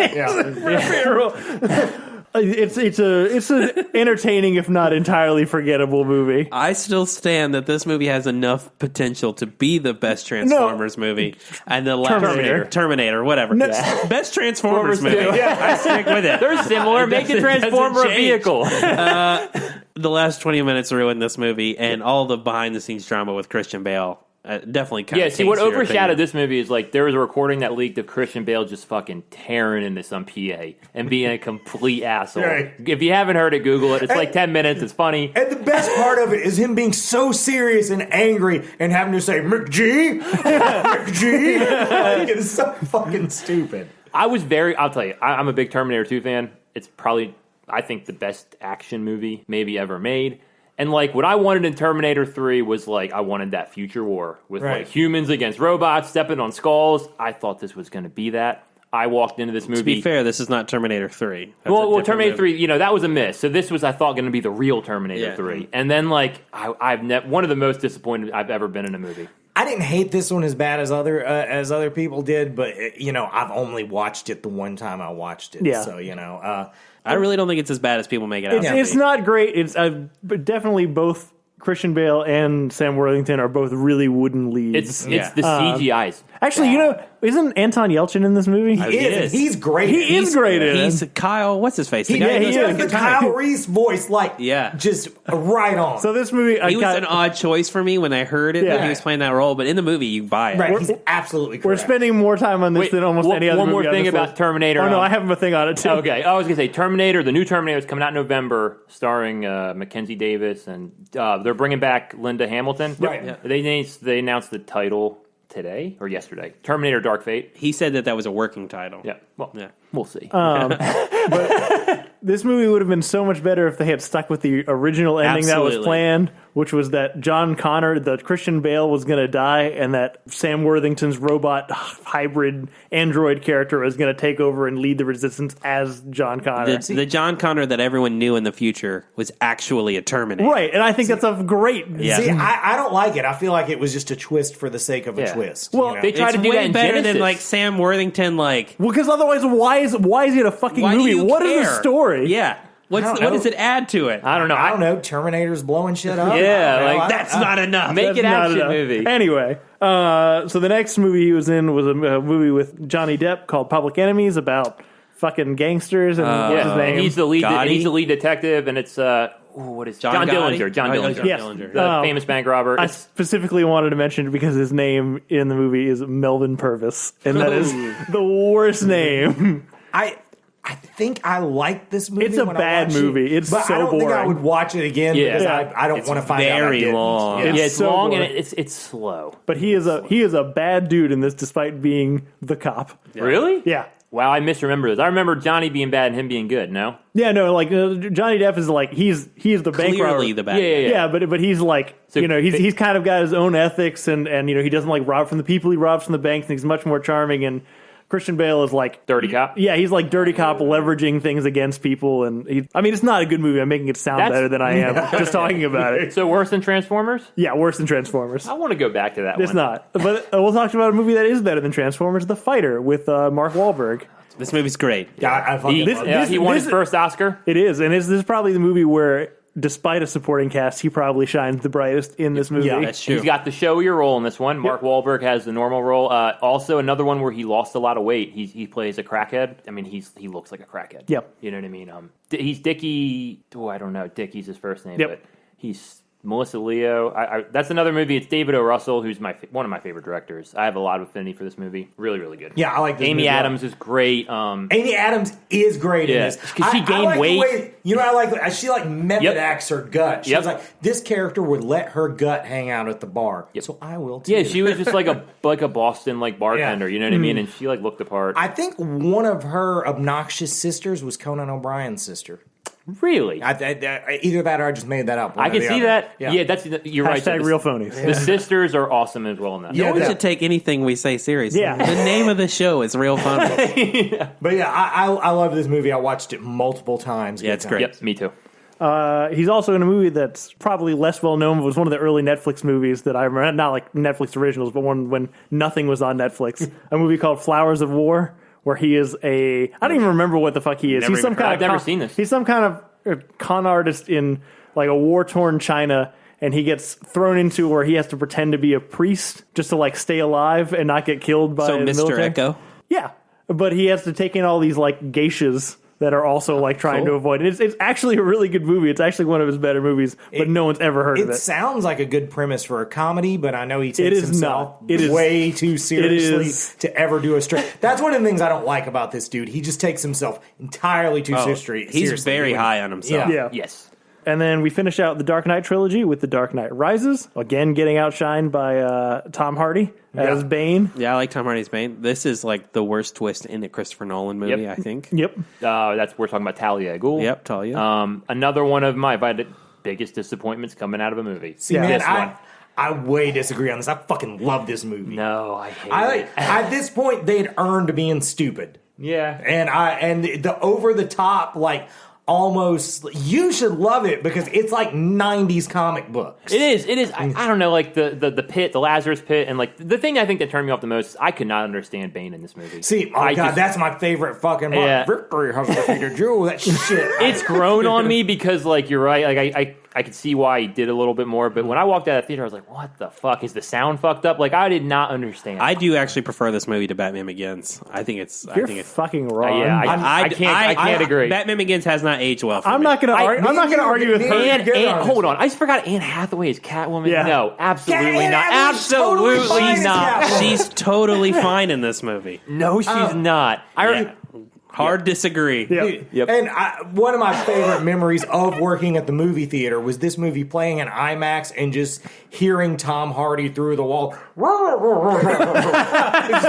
Speaker 3: It's an entertaining, if not entirely forgettable movie.
Speaker 1: I still stand that this movie has enough potential to be the best Transformers movie, and the last Terminator, whatever. Best Transformers movie. I stick with it.
Speaker 2: They're similar. Make a Transformer a vehicle.
Speaker 1: The last 20 minutes ruined this movie, and all the behind the scenes drama with Christian Bale definitely kind of.
Speaker 2: See, what overshadowed this movie is, like, there was a recording that leaked of Christian Bale just fucking tearing into some PA and being a complete asshole.
Speaker 4: Right.
Speaker 2: If you haven't heard it, Google it. It's like 10 minutes. It's funny.
Speaker 4: And the best part of it is him being so serious and angry and having to say McG, McG. Like, it's so fucking stupid.
Speaker 2: I'll tell you, I'm a big Terminator 2 fan. It's probably, I think, the best action movie maybe ever made. And, like, what I wanted in Terminator 3 was, like, I wanted that future war with, like, humans against robots stepping on skulls. I thought this was going to be that. I walked into this movie.
Speaker 1: To be fair, this is not Terminator 3.
Speaker 2: Well, Terminator 3, that was a miss. So this was, I thought, going to be the real Terminator 3. And then, like, one of the most disappointed I've ever been in a movie.
Speaker 4: I didn't hate this one as bad as other people did, but I've only watched it the one time I watched it.
Speaker 3: Yeah.
Speaker 4: So
Speaker 1: I really don't think it's as bad as people make it out to be.
Speaker 3: It's not great. It's but definitely both Christian Bale and Sam Worthington are both really wooden leads.
Speaker 2: It's the CGI's.
Speaker 3: Actually, isn't Anton Yelchin in this movie?
Speaker 4: he is. He's great.
Speaker 3: He's great in it.
Speaker 1: He's Kyle. What's his face? The
Speaker 4: He
Speaker 1: guy who
Speaker 4: does
Speaker 1: goes
Speaker 4: the Kyle Reese voice, just right on.
Speaker 3: So this movie,
Speaker 1: He was an odd choice for me when I heard it that he was playing that role, but in the movie you buy it.
Speaker 4: Right, he's absolutely correct.
Speaker 3: We're spending more time on this than almost any other
Speaker 2: one
Speaker 3: movie
Speaker 2: more
Speaker 3: on
Speaker 2: thing
Speaker 3: this
Speaker 2: about
Speaker 3: list.
Speaker 2: Terminator.
Speaker 3: Oh, no, I have a thing on it, too.
Speaker 2: Okay, I was going to say Terminator, the new Terminator is coming out in November, starring Mackenzie Davis, and they're bringing back Linda Hamilton.
Speaker 4: Right.
Speaker 1: Yeah.
Speaker 2: They announced the title today or yesterday. Terminator Dark Fate.
Speaker 1: He said that was a working title.
Speaker 2: Yeah. Well,
Speaker 1: Yeah.
Speaker 2: we'll see.
Speaker 3: This movie would have been so much better if they had stuck with the original ending that was
Speaker 1: Absolutely.
Speaker 3: planned, which was that John Connor, the Christian Bale, was going to die, and that Sam Worthington's robot hybrid android character was going to take over and lead the resistance as John Connor.
Speaker 1: The John Connor that everyone knew in the future was actually a Terminator.
Speaker 3: Right, and I think that's a great...
Speaker 1: Yeah.
Speaker 4: See, I don't like it. I feel like it was just a twist for the sake of a twist.
Speaker 3: Well,
Speaker 2: they tried
Speaker 1: It's
Speaker 2: to do that
Speaker 1: way
Speaker 2: in
Speaker 1: better
Speaker 2: Genesis.
Speaker 1: than like Sam Worthington. Like,
Speaker 3: Well, because otherwise, why is it a fucking
Speaker 1: why
Speaker 3: movie?
Speaker 1: do you
Speaker 3: What is
Speaker 1: care?
Speaker 3: the story?
Speaker 1: Yeah.
Speaker 4: I don't
Speaker 1: What
Speaker 4: know.
Speaker 1: does it add to it?
Speaker 2: I don't know.
Speaker 4: I don't know. Terminator's blowing shit up.
Speaker 2: Yeah,
Speaker 4: I don't know.
Speaker 2: like,
Speaker 1: That's not enough.
Speaker 2: Make
Speaker 3: That's
Speaker 2: it
Speaker 3: not
Speaker 2: action
Speaker 3: enough.
Speaker 2: movie.
Speaker 3: Anyway, so the next movie he was in was a movie with Johnny Depp called Public Enemies about fucking gangsters and what's his name?
Speaker 2: He's the lead.
Speaker 1: Gotti?
Speaker 2: He's the lead detective, and it's what is
Speaker 1: John Gotti?
Speaker 2: Dillinger? John
Speaker 1: Oh,
Speaker 2: Dillinger.
Speaker 1: John
Speaker 3: Yes.
Speaker 1: Dillinger.
Speaker 2: The famous bank robber.
Speaker 3: I
Speaker 2: It's-
Speaker 3: specifically wanted to mention it because his name in the movie is Melvin Purvis, and that is the worst name.
Speaker 4: I think I like this movie.
Speaker 3: It's a
Speaker 4: when
Speaker 3: bad
Speaker 4: I watch
Speaker 3: movie.
Speaker 4: It,
Speaker 3: It's
Speaker 4: but
Speaker 3: so
Speaker 4: I don't think I
Speaker 3: boring.
Speaker 4: would watch it again
Speaker 2: Yeah.
Speaker 4: because
Speaker 3: Yeah.
Speaker 4: I don't want to find out. I
Speaker 1: very
Speaker 4: didn't.
Speaker 1: long.
Speaker 4: Yeah.
Speaker 2: yeah, it's
Speaker 3: so
Speaker 2: long
Speaker 3: boring.
Speaker 2: and it's slow.
Speaker 3: But he is a bad dude in this, despite being the cop.
Speaker 2: Really?
Speaker 3: Yeah.
Speaker 2: Wow, I misremember this. I remember Johnny being bad and him being good. No.
Speaker 3: Yeah, no, like Johnny Depp is like he's the bank robber.
Speaker 1: Clearly the bad guy.
Speaker 2: Yeah.
Speaker 3: Yeah, but he's like
Speaker 2: So
Speaker 3: he's kind of got his own ethics and he doesn't like rob from the people he robs from the banks, and he's much more charming. And Christian Bale is like
Speaker 2: Dirty cop.
Speaker 3: Yeah, he's like dirty cop leveraging things against people, and it's not a good movie. I'm making it sound
Speaker 2: That's-
Speaker 3: better than I am just talking about it.
Speaker 2: So worse than Transformers?
Speaker 3: Yeah, worse than Transformers.
Speaker 2: I want to go back to that
Speaker 3: It's
Speaker 2: one.
Speaker 3: not. But we'll talk about a movie that is better than Transformers, The Fighter, with Mark Wahlberg.
Speaker 1: This movie's great.
Speaker 4: Yeah, I fucking love it.
Speaker 2: He won his
Speaker 3: this-
Speaker 2: first Oscar.
Speaker 3: It is, and this is probably the movie where despite a supporting cast, he probably shines the brightest in this movie.
Speaker 1: Yeah, that's true.
Speaker 2: He's got the showy role in this one. Mark Wahlberg has the normal role. Also, another one where he lost a lot of weight. He plays a crackhead. I mean, he looks like a crackhead.
Speaker 3: Yep.
Speaker 2: You know what I mean? He's Dickie. Oh, I don't know. Dickie's his first name,
Speaker 3: Yep.
Speaker 2: but he's Melissa Leo. That's another movie. It's David O. Russell, who's one of my favorite directors. I have a lot of affinity for this movie. Really, really good.
Speaker 4: Yeah, I like this
Speaker 2: Amy
Speaker 4: movie.
Speaker 2: Adams is great.
Speaker 4: Amy Adams is great in
Speaker 2: Yeah,
Speaker 4: this.
Speaker 2: 'cause she
Speaker 4: I
Speaker 2: gained
Speaker 4: like the
Speaker 2: weight.
Speaker 4: way- you know, I like she method
Speaker 2: Yep.
Speaker 4: acts her gut. She
Speaker 2: Yep.
Speaker 4: was like, this character would let her gut hang out at the bar, so I will too.
Speaker 2: Yeah, she was just like a Boston bartender.
Speaker 4: Yeah.
Speaker 2: You know what I mean? And she looked the part.
Speaker 4: I think one of her obnoxious sisters was Conan O'Brien's sister.
Speaker 2: Really?
Speaker 4: Either that or I just made that up. One
Speaker 2: I
Speaker 4: or
Speaker 2: can
Speaker 4: the
Speaker 2: see
Speaker 4: other.
Speaker 2: that.
Speaker 4: Yeah.
Speaker 2: Yeah, you're right.
Speaker 3: Hashtag real phonies.
Speaker 2: The sisters are awesome as well in that.
Speaker 1: No
Speaker 3: Yeah,
Speaker 1: one
Speaker 3: yeah.
Speaker 1: should take anything we say seriously.
Speaker 3: Yeah.
Speaker 1: The name of the show is Real Funny.
Speaker 4: But yeah, I love this movie. I watched it multiple times.
Speaker 1: Yeah, it's
Speaker 4: Good
Speaker 1: great.
Speaker 4: times.
Speaker 2: Yep, me too.
Speaker 3: He's also in a movie that's probably less well known, but was one of the early Netflix movies that I remember. Not like Netflix originals, but one when nothing was on Netflix. A movie called Flowers of War, where he is I don't even remember what the fuck he is.
Speaker 2: Never
Speaker 3: He's some
Speaker 2: even
Speaker 3: kind
Speaker 2: heard-
Speaker 3: of
Speaker 2: I've never seen this.
Speaker 3: He's some kind of con artist in like a war-torn China, and he gets thrown into where he has to pretend to be a priest just to like stay alive and not get killed by
Speaker 1: So
Speaker 3: the
Speaker 1: Mr.
Speaker 3: military.
Speaker 1: Echo.
Speaker 3: Yeah, but he has to take in all these like geishas that are also like trying to avoid it. It's actually a really good movie. It's actually one of his better movies, but no one's ever heard of
Speaker 4: It
Speaker 3: it.
Speaker 4: sounds like a good premise for a comedy, but I know he
Speaker 3: It
Speaker 4: takes
Speaker 3: is
Speaker 4: himself
Speaker 3: not. It is-
Speaker 4: way too seriously
Speaker 3: is-
Speaker 4: to ever do a straight. That's one of the things I don't like about this dude. He just takes himself entirely too seriously.
Speaker 1: He's very high on himself.
Speaker 3: Yeah.
Speaker 2: Yes.
Speaker 3: And then we finish out the Dark Knight trilogy with The Dark Knight Rises, again getting outshined by Tom Hardy as
Speaker 4: Yeah.
Speaker 3: Bane.
Speaker 1: Yeah, I like Tom Hardy's Bane. This is like the worst twist in a Christopher Nolan movie,
Speaker 2: Yep.
Speaker 1: I think.
Speaker 3: Yep.
Speaker 2: We're talking about Talia al Ghul.
Speaker 1: Yep, Talia.
Speaker 2: Another one of my biggest disappointments coming out of a movie.
Speaker 4: See,
Speaker 3: Yeah.
Speaker 4: man,
Speaker 2: This one.
Speaker 4: I way disagree on this. I fucking love this movie.
Speaker 2: No, I hate
Speaker 4: I
Speaker 2: it.
Speaker 4: like at this point they'd earned being stupid,
Speaker 2: Yeah.
Speaker 4: and the over the top almost you should love it because it's like 90s comic books.
Speaker 2: It is. I don't know, like the pit, the Lazarus pit, and like the thing I think that turned me off the most is I could not understand Bane in this movie.
Speaker 4: See, oh
Speaker 2: I
Speaker 4: god,
Speaker 2: just-
Speaker 4: that's my favorite fucking one.
Speaker 2: Yeah.
Speaker 4: Victory has defeated you. That shit.
Speaker 2: It's grown on me because, like, you're right. Like, I could see why he did a little bit more, but when I walked out of the theater, I was like, "What the fuck is the sound fucked up?" Like, I did not understand.
Speaker 1: I do actually prefer this movie to Batman Begins. I think it's.
Speaker 3: You're
Speaker 1: I think it's.
Speaker 3: fucking wrong.
Speaker 2: yeah, I can't agree.
Speaker 1: Batman Begins has not aged well. For
Speaker 3: I'm
Speaker 1: me.
Speaker 3: not gonna. I'm not gonna argue with her.
Speaker 2: And hold on, I just forgot Anne Hathaway is Catwoman.
Speaker 3: Yeah.
Speaker 2: No, absolutely
Speaker 4: Anne
Speaker 2: not.
Speaker 4: Hathaway's totally
Speaker 2: Absolutely
Speaker 4: fine as
Speaker 2: not.
Speaker 4: Catwoman.
Speaker 1: She's totally fine in this movie.
Speaker 2: No, she's not.
Speaker 1: Yeah. Hard disagree.
Speaker 3: Yep.
Speaker 2: Yep.
Speaker 4: And one of my favorite memories of working at the movie theater was this movie playing in IMAX and just hearing Tom Hardy through the wall.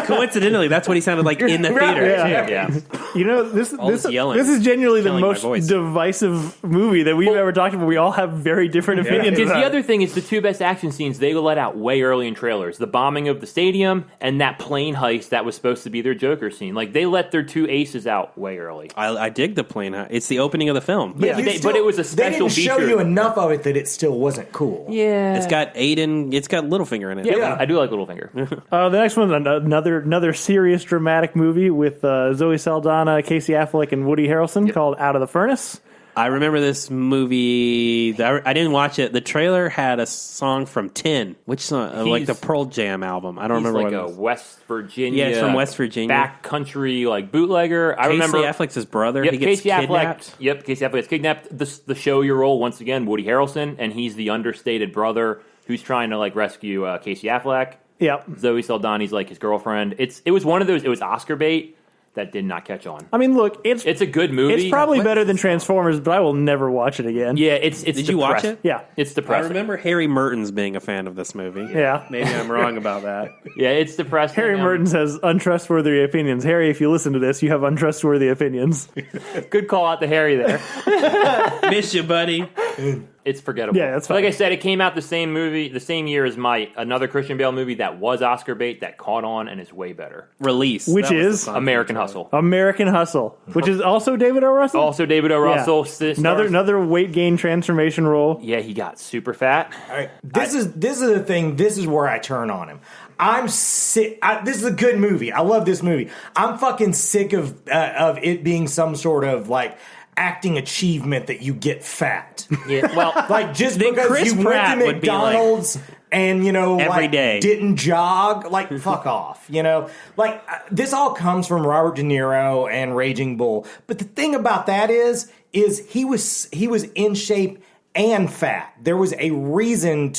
Speaker 1: Coincidentally, that's what he sounded like in the theater.
Speaker 3: Yeah.
Speaker 1: too.
Speaker 2: Yeah.
Speaker 3: You know, this
Speaker 1: this yelling.
Speaker 3: is genuinely the
Speaker 1: Killing my
Speaker 3: most
Speaker 1: voice.
Speaker 3: divisive movie that we've ever talked about. We all have very different opinions.
Speaker 2: Because the
Speaker 3: about it.
Speaker 2: other thing is the two best action scenes they let out way early in trailers: the bombing of the stadium and that plane heist that was supposed to be their Joker scene. Like they let their two aces out way early.
Speaker 1: I dig the plane. It's the opening of the film.
Speaker 2: Yeah, but it was a special
Speaker 4: They didn't show
Speaker 2: feature.
Speaker 4: you enough of it that it still wasn't cool.
Speaker 2: Yeah,
Speaker 1: It's got Aiden. It's got Littlefinger in it.
Speaker 2: Yeah, I do like Littlefinger.
Speaker 3: The next one's another serious dramatic movie with Zoe Saldana, Casey Affleck, and Woody Harrelson called Out of the Furnace.
Speaker 1: I remember this movie. I didn't watch it. The trailer had a song from 10. Which song? Like the Pearl Jam album. I don't
Speaker 2: He's
Speaker 1: remember
Speaker 2: like
Speaker 1: what
Speaker 2: a
Speaker 1: it was.
Speaker 2: West Virginia.
Speaker 1: Yeah, it's from West Virginia.
Speaker 2: Backcountry like bootlegger. I
Speaker 1: Casey
Speaker 2: remember
Speaker 1: Affleck's his brother.
Speaker 2: Yep,
Speaker 1: He gets
Speaker 2: Casey
Speaker 1: kidnapped.
Speaker 2: Affleck. Yep, Casey Affleck gets kidnapped. The show your role once again, Woody Harrelson, and he's the understated brother who's trying to like rescue Casey Affleck.
Speaker 3: Yep.
Speaker 2: Zoe Saldana's like his girlfriend. It was one of those. It was Oscar bait that did not catch on.
Speaker 3: I mean, look, it's
Speaker 2: It's a good movie.
Speaker 3: it's probably better than Transformers, but I will never watch it again.
Speaker 2: Yeah, it's.
Speaker 1: Did you watch it?
Speaker 3: Yeah.
Speaker 2: It's
Speaker 1: I
Speaker 2: depressing.
Speaker 1: remember Harry Mertens being a fan of this movie.
Speaker 3: Yeah.
Speaker 1: Maybe I'm wrong about that.
Speaker 2: Yeah, it's depressing.
Speaker 3: Harry Mertens has untrustworthy opinions. Harry, if you listen to this, you have untrustworthy opinions.
Speaker 2: Good call out to Harry there.
Speaker 1: Miss you, buddy.
Speaker 2: It's forgettable.
Speaker 3: Yeah, that's
Speaker 2: Like
Speaker 3: fine.
Speaker 2: I said, it came out the same year as another Christian Bale movie that was Oscar bait that caught on and is way better.
Speaker 1: Release.
Speaker 3: Which
Speaker 1: That was the
Speaker 3: is
Speaker 1: song.
Speaker 2: American Hustle.
Speaker 3: American Hustle, which is also David O. Russell.
Speaker 2: Also, David O. Russell.
Speaker 3: Yeah. Another weight gain transformation role.
Speaker 2: Yeah, he got super fat.
Speaker 4: All right. This is the thing. This is where I turn on him. I'm sick. This is a good movie. I love this movie. I'm fucking sick of it being some sort of like acting achievement that you get fat.
Speaker 2: Yeah, well,
Speaker 4: Like just
Speaker 1: Then
Speaker 4: because
Speaker 1: Chris
Speaker 4: you
Speaker 1: Pratt
Speaker 4: went to
Speaker 1: would be like,
Speaker 4: McDonald's and
Speaker 1: every
Speaker 4: like,
Speaker 1: day.
Speaker 4: didn't jog, like fuck off. Like this all comes from Robert De Niro and Raging Bull. But the thing about that is he was in shape and fat. There was a reason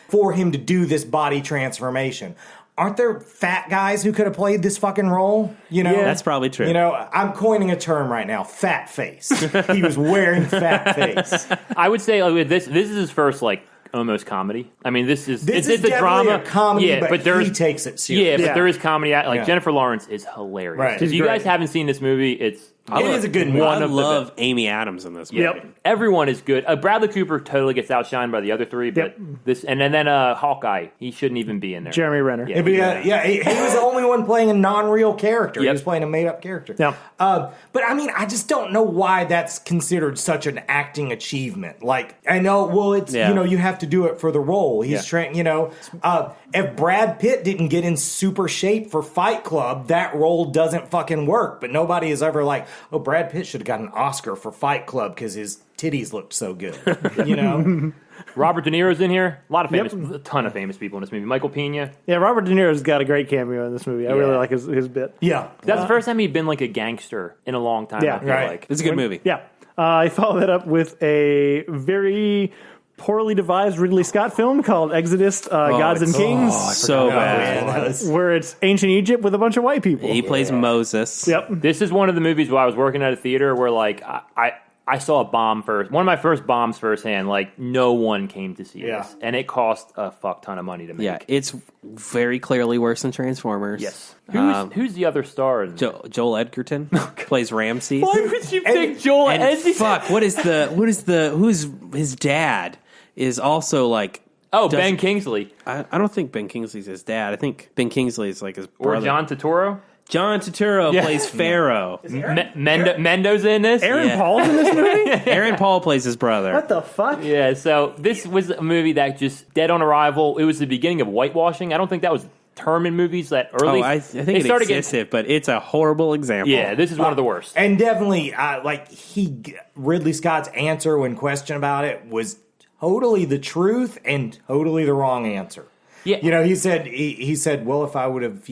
Speaker 4: for him to do this body transformation. Aren't there fat guys who could have played this fucking role?
Speaker 1: That's probably true.
Speaker 4: I'm coining a term right now, fat face. He was wearing fat face.
Speaker 2: I would say like, this is his first like almost comedy. I mean, this is
Speaker 4: This
Speaker 2: it's
Speaker 4: is
Speaker 2: a
Speaker 4: definitely
Speaker 2: drama,
Speaker 4: a comedy,
Speaker 2: yeah,
Speaker 4: but
Speaker 2: there's
Speaker 4: he takes it seriously.
Speaker 2: yeah, but
Speaker 3: Yeah.
Speaker 2: there is comedy. Like
Speaker 4: Yeah.
Speaker 2: Jennifer Lawrence is hilarious.
Speaker 4: Right.
Speaker 2: If you
Speaker 3: great.
Speaker 2: guys haven't seen this movie, it's
Speaker 4: It is a good movie.
Speaker 1: I
Speaker 2: One of the
Speaker 1: love Amy Adams in this movie.
Speaker 3: Yep.
Speaker 2: everyone is good. Bradley Cooper totally gets outshined by the other three, but this and then Hawkeye, he shouldn't even be in there.
Speaker 3: Jeremy Renner.
Speaker 2: Yeah.
Speaker 4: He was the only one playing a non-real character. He
Speaker 2: Yep.
Speaker 4: was playing a made-up character.
Speaker 3: Yeah.
Speaker 4: But I mean, I just don't know why that's considered such an acting achievement. Like, I know, well, it's you have to do it for the role. He's trying, if Brad Pitt didn't get in super shape for Fight Club, that role doesn't fucking work. But nobody is ever like, oh, Brad Pitt should have got an Oscar for Fight Club because his titties looked so good.
Speaker 2: Robert De Niro's in here. A lot of a ton of famous people in this movie. Michael Pena.
Speaker 3: Yeah, Robert De Niro's got a great cameo in this movie. I really like his bit.
Speaker 4: Yeah.
Speaker 2: That's the first time he'd been like a gangster in a long time.
Speaker 3: Yeah.
Speaker 2: I feel
Speaker 4: Right.
Speaker 2: like.
Speaker 1: It's a good movie.
Speaker 3: Yeah. I followed that up with a very poorly devised Ridley Scott film called Exodus, Gods and Kings,
Speaker 1: So bad.
Speaker 4: Man, that was-
Speaker 3: where it's ancient Egypt with a bunch of white people.
Speaker 1: He plays Moses.
Speaker 3: Yep.
Speaker 2: This is one of the movies where I was working at a theater where like I saw a bomb first. One of my first bombs firsthand. Like no one came to see this, and it cost a fuck ton of money to make.
Speaker 1: Yeah, it's very clearly worse than Transformers.
Speaker 2: Yes. Who's the other star?
Speaker 1: Joel Edgerton plays Ramses.
Speaker 2: Why would you pick Joel
Speaker 1: And
Speaker 2: Edgerton?
Speaker 1: fuck, who's his dad is also like.
Speaker 2: Oh, Ben Kingsley
Speaker 1: I don't think Ben Kingsley's his dad. I think Ben Kingsley is like his
Speaker 2: or
Speaker 1: brother.
Speaker 2: John Turturro.
Speaker 1: John Turturro plays Pharaoh.
Speaker 2: Mendoza in this.
Speaker 3: Aaron
Speaker 1: Yeah.
Speaker 3: Paul's in this movie?
Speaker 1: Aaron Paul plays his brother.
Speaker 3: What the fuck?
Speaker 2: Yeah. So this was a movie that just dead on arrival. It was the beginning of whitewashing. I don't think that was a term in movies that early.
Speaker 1: I think it existed, but it's a horrible example.
Speaker 2: Yeah, this is one of the worst.
Speaker 4: And definitely, Ridley Scott's answer when questioned about it was totally the truth and totally the wrong answer.
Speaker 2: Yeah.
Speaker 4: He said, well, if I would have,